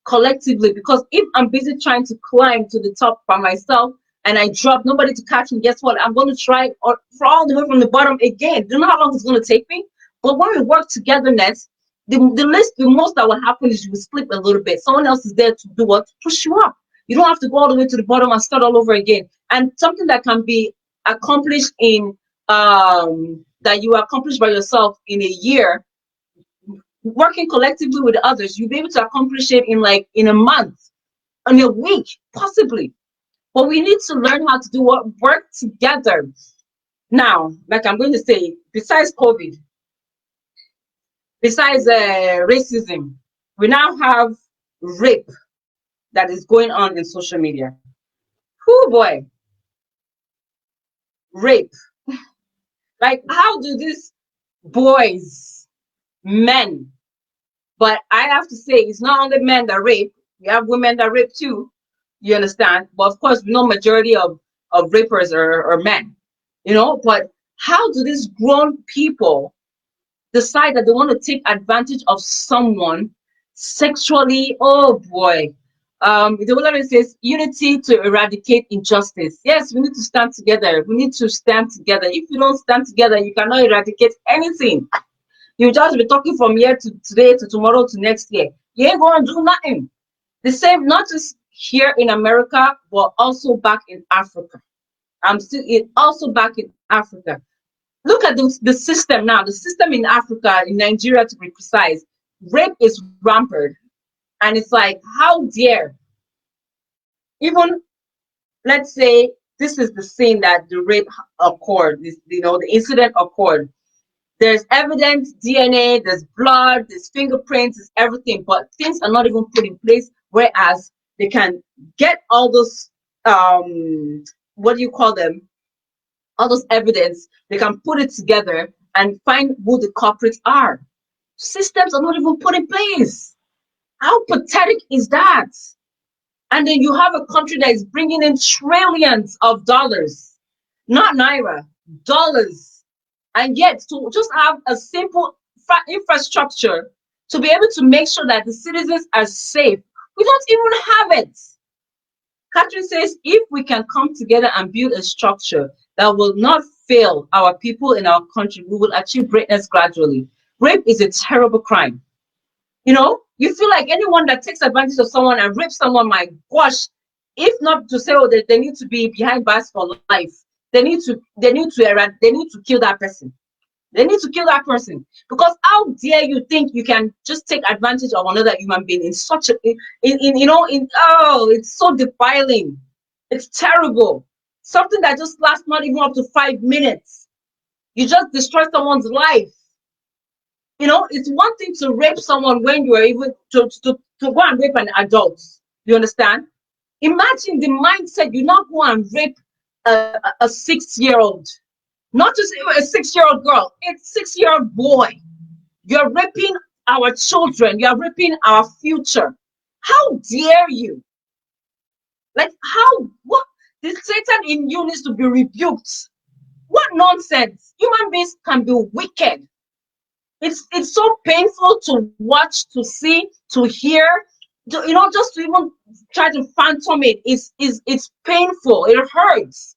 Collectively, because if I'm busy trying to climb to the top by myself and I drop, nobody to catch me, guess what? I'm going to try or crawl the way from the bottom again. Do you know how long it's going to take me? But when we work togetherness, the most that will happen is you will slip a little bit. Someone else is there to do what? Push you up. You don't have to go all the way to the bottom and start all over again. And something that can be accomplished in that you accomplish by yourself in a year, working collectively with others, you'll be able to accomplish it in a month, in a week, possibly. But we need to learn how to do work together. Now, like I'm going to say, besides COVID, besides racism, we now have rape that is going on in social media. Oh boy, rape. Like, how do these boys, men, but I have to say, it's not only men that rape, we have women that rape too, you understand? But of course, we know majority of rapers are men, but how do these grown people decide that they want to take advantage of someone sexually? Oh boy. The Olympic says unity to eradicate injustice. Yes, we need to stand together. We need to stand together. If you don't stand together, you cannot eradicate anything. You just be talking from here to today to tomorrow to next year. You ain't gonna do nothing. The same, not just here in America, but also back in Africa. Also back in Africa. Look at the system now. The system in Africa, in Nigeria to be precise, rape is rampant. And it's like, how dare even let's say this is the scene that the rape occurred, this, the incident occurred. There's evidence, DNA, there's blood, there's fingerprints, there's everything, but things are not even put in place. Whereas they can get all those, what do you call them? All those evidence, they can put it together and find who the culprits are. Systems are not even put in place. How pathetic is that? And then you have a country that is bringing in trillions of dollars, not naira, dollars, and yet to just have a simple infrastructure to be able to make sure that the citizens are safe, we don't even have it. Catherine says, if we can come together and build a structure that will not fail our people in our country, we will achieve greatness gradually. Rape is a terrible crime. You feel like anyone that takes advantage of someone and rapes someone, my gosh, if not to say, oh, they need to be behind bars for life, they need to kill that person. They need to kill that person, because how dare you think you can just take advantage of another human being in such a oh, it's so defiling. It's terrible. Something that just lasts not even up to 5 minutes. You just destroy someone's life. It's one thing to rape someone when you are even to go and rape an adult. You understand? Imagine the mindset. You not go and rape a 6-year-old. Not just a 6-year-old girl, it's 6-year-old boy. You're raping our children. You're raping our future. How dare you? Like, what? The Satan in you needs to be rebuked. What nonsense. Human beings can be wicked. It's so painful to watch, to see, to hear, just to even try to phantom it. It's painful. It hurts.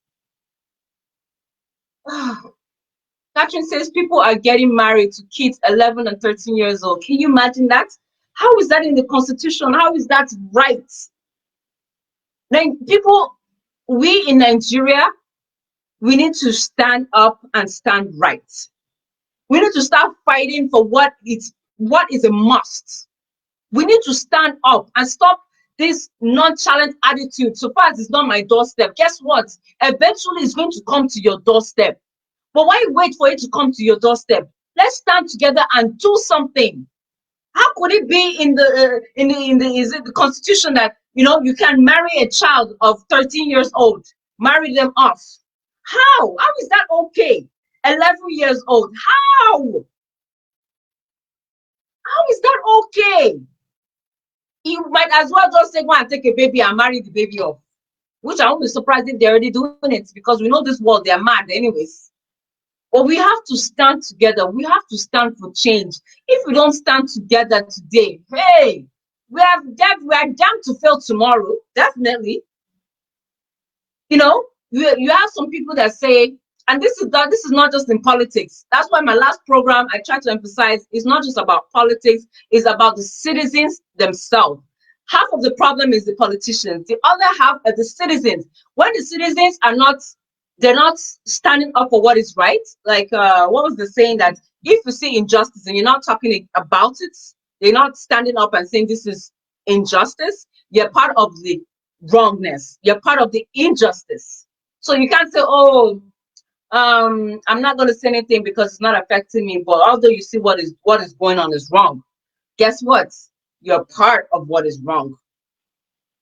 Catherine says people are getting married to kids 11 and 13 years old. Can you imagine that? How is that in the Constitution? How is that right? Then we in Nigeria, we need to stand up and stand right. We need to start fighting for what is a must. We need to stand up and stop this nonchalant attitude. So far as it's not my doorstep, guess what? Eventually it's going to come to your doorstep. But why wait for it to come to your doorstep? Let's stand together and do something. How could it be in the Constitution that you can marry a child of 13 years old, marry them off? How is that okay? 11 years old. How is that okay? You might as well just say, go and take a baby and marry the baby off. Which I won't be surprised if they're already doing it, because we know this world, they're mad anyways. But we have to stand together. We have to stand for change. If we don't stand together today, hey, we are damned to fail tomorrow. Definitely. You have some people that say, and this is not just in politics. That's why my last program I try to emphasize is not just about politics, it's about the citizens themselves. Half of the problem is the politicians. The other half are the citizens. When the citizens they're not standing up for what is right. Like what was the saying, that if you see injustice and you're not talking about it, you're not standing up and saying this is injustice, you're part of the wrongness, you're part of the injustice. So you can't say, oh, I'm not going to say anything because it's not affecting me, but although you see what is going on is wrong, guess what? You're part of what is wrong.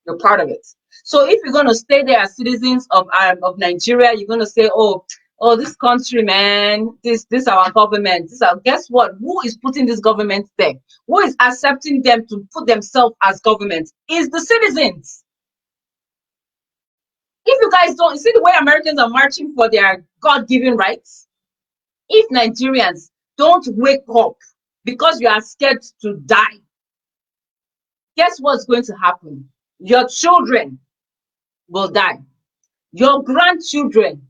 You're part of it. So if you're going to stay there as citizens of Nigeria, you're going to say, oh, this country, man, this our government. Guess what? Who is putting this government there? Who is accepting them to put themselves as government? Is the citizens. If you guys don't see the way Americans are marching for their God-given rights, if Nigerians don't wake up because you are scared to die, guess what's going to happen? Your children will die. Your grandchildren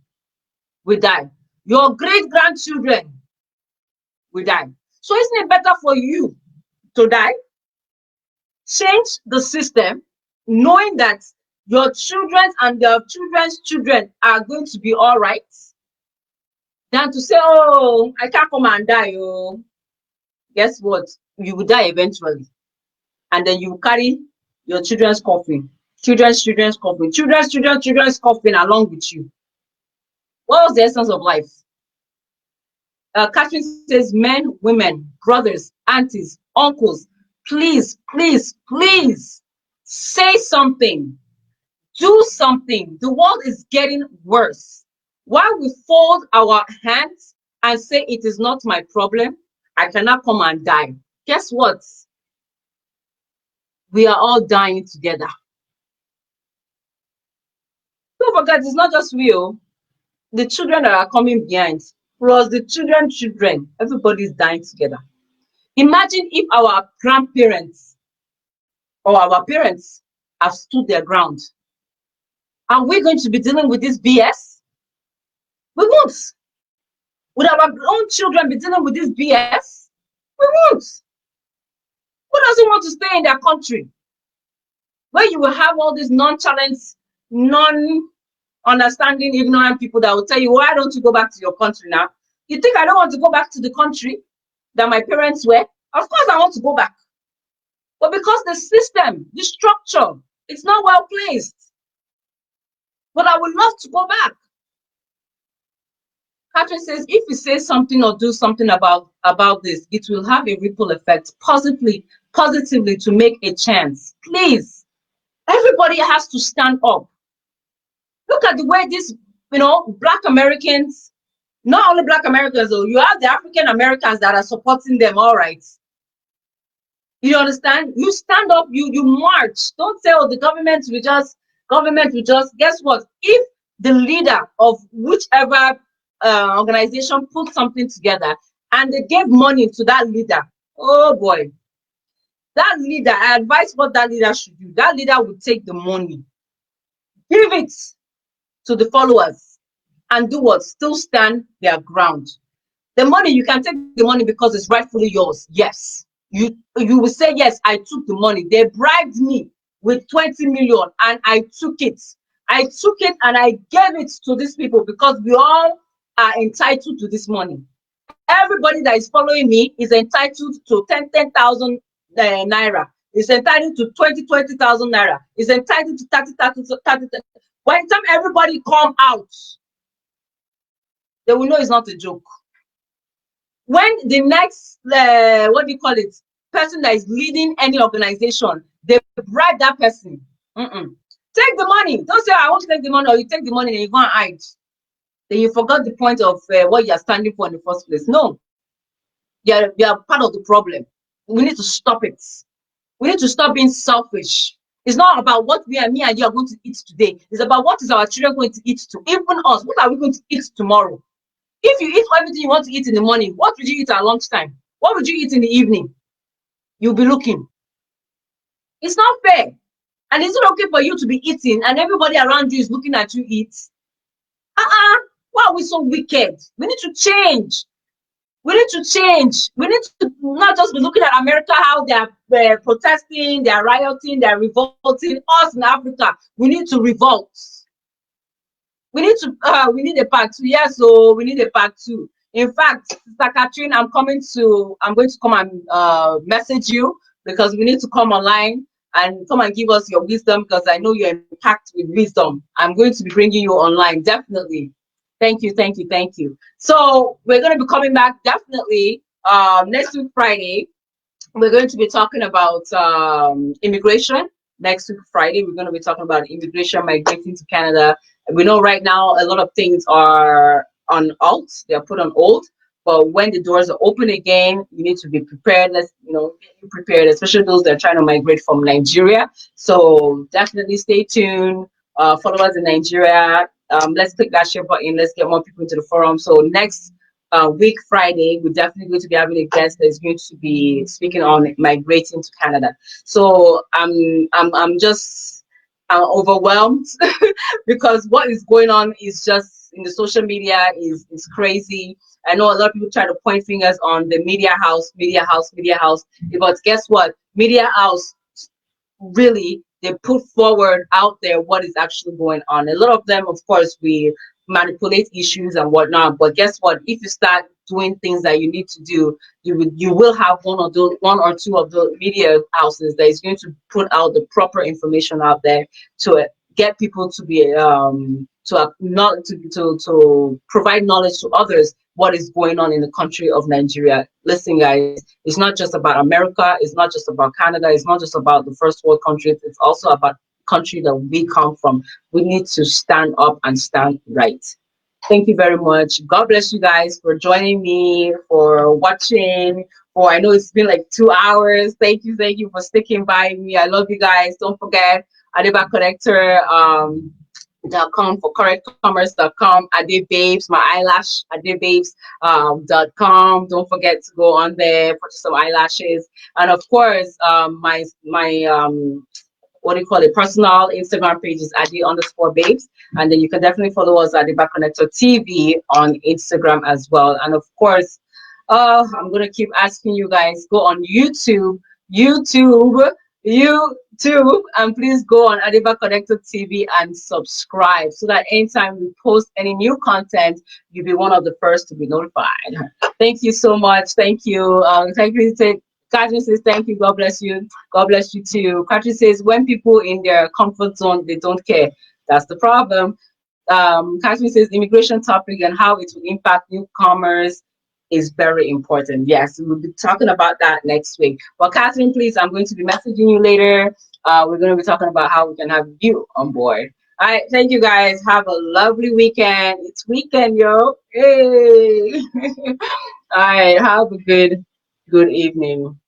will die. Your great-grandchildren will die. So isn't it better for you to die? Change the system, knowing that your children and their children's children are going to be all right, than to say, oh, I can't come and die. Oh, guess what? You will die eventually. And then you will carry your children's coffin Children's coughing. Children's coughing along with you. What was the essence of life? Catherine says, men, women, brothers, aunties, uncles, please, please, please say something. Do something. The world is getting worse. While we fold our hands and say it is not my problem, I cannot come and die. Guess what? We are all dying together. Don't forget, it's not just we, the children that are coming behind, plus the children, everybody's dying together. Imagine if our grandparents or our parents have stood their ground. Are we going to be dealing with this BS? We won't. Would our own children be dealing with this BS? We won't. Who doesn't want to stay in their country? Where you will have all these nonchalant, non-understanding, ignorant people that will tell you, why don't you go back to your country now? You think I don't want to go back to the country that my parents were? Of course I want to go back. But because the system, the structure, it's not well placed. But I would love to go back. Catherine says, if we say something or do something about this, it will have a ripple effect positively to make a chance. Please, everybody has to stand up. Look at the way these, Black Americans, not only Black Americans, though, you have the African Americans that are supporting them, all right. You understand? You stand up, you march. Don't say, oh, the government will just, guess what? If the leader of whichever organization put something together and they gave money to that leader, oh boy, that leader, I advise what that leader should do. That leader would take the money, give it to the followers, and do what? Still stand their ground. The money, you can take the money because it's rightfully yours. Yes. You will say, yes, I took the money. They bribed me with 20 million and I took it. I took it and I gave it to these people because we all are entitled to this money. Everybody that is following me is entitled to 10,000 naira. Is entitled to 20,000 naira. Is entitled to 30. By the time everybody come out, they will know it's not a joke. When the next, person that is leading any organization, they bribe that person. Take the money. Don't say, I want to take the money, or you take the money and you go and hide. Then you forgot the point of what you're standing for in the first place. No, you're part of the problem. We need to stop it. We need to stop being selfish. It's not about what me and you are going to eat today. It's about what is our children going to eat to. Even us, what are we going to eat tomorrow? If you eat everything you want to eat in the morning, what would you eat at lunchtime? What would you eat in the evening? You'll be looking. It's not fair. And is it okay for you to be eating and everybody around you is looking at you eat? Why are we so wicked? We need to change. We need to change. We need to not just be looking at America, how they're protesting, they're rioting, they're revolting. Us in Africa, we need to revolt. We need a part 2. Yes, so we need a part 2. In fact, Sister Catherine, I'm going to come and message you because we need to come online and come and give us your wisdom because I know you're packed with wisdom. I'm going to be bringing you online, definitely. Thank you. So we're going to be coming back definitely next week, Friday. We're going to be talking about immigration. Next week, Friday, we're going to be talking about immigration, migrating to Canada. We know right now a lot of things are on halt, they're put on hold, but when the doors are open again, you need to be prepared. Let's get you prepared, especially those that are trying to migrate from Nigeria. So definitely stay tuned. Follow us in Nigeria. Let's click that share button. Let's get more people into the forum. So next week, Friday, we're definitely going to be having a guest that's going to be speaking on migrating to Canada. So I'm just overwhelmed because what is going on is just in the social media is crazy. I know a lot of people try to point fingers on the media house, but guess what? Media house really, they put forward out there what is actually going on. A lot of them, of course, we manipulate issues and whatnot. But guess what? If you start doing things that you need to do, you will have one or two of the media houses that is going to put out the proper information out there to get people to be not to provide knowledge to others what is going on in the country of Nigeria. Listen, guys, it's not just about America, it's not just about Canada, it's not just about the first world countries, it's also about country that we come from. We need to stand up and stand right. Thank you very much. God bless you guys for joining me, for watching. For I know it's been like 2 hours. Thank you for sticking by me. I love you guys. Don't forget Adeba Connector. .com for correctcommerce.com, Ade Babes, my eyelash, Ade Babes .com. Don't forget to go on there, purchase some eyelashes, and of course, my what do you call it, personal Instagram page is Ade_Babes, and then you can definitely follow us at the Back Connector TV on Instagram as well. And of course, I'm gonna keep asking you guys, go on YouTube, and please go on Adiba Connected TV and subscribe so that anytime we post any new content, you'll be one of the first to be notified. Thank you so much. Thank you. Thank you. Katrin says, thank you. God bless you. God bless you too. Katrin says, when people in their comfort zone, they don't care. That's the problem. Katrin says, immigration topic and how it will impact newcomers is very important. Yes, we'll be talking about that next week. Well, Catherine, please, I'm going to be messaging you later. We're going to be talking about how we can have you on board. All right, thank you guys. Have a lovely weekend. It's weekend, yo. Hey. All right, have a good evening.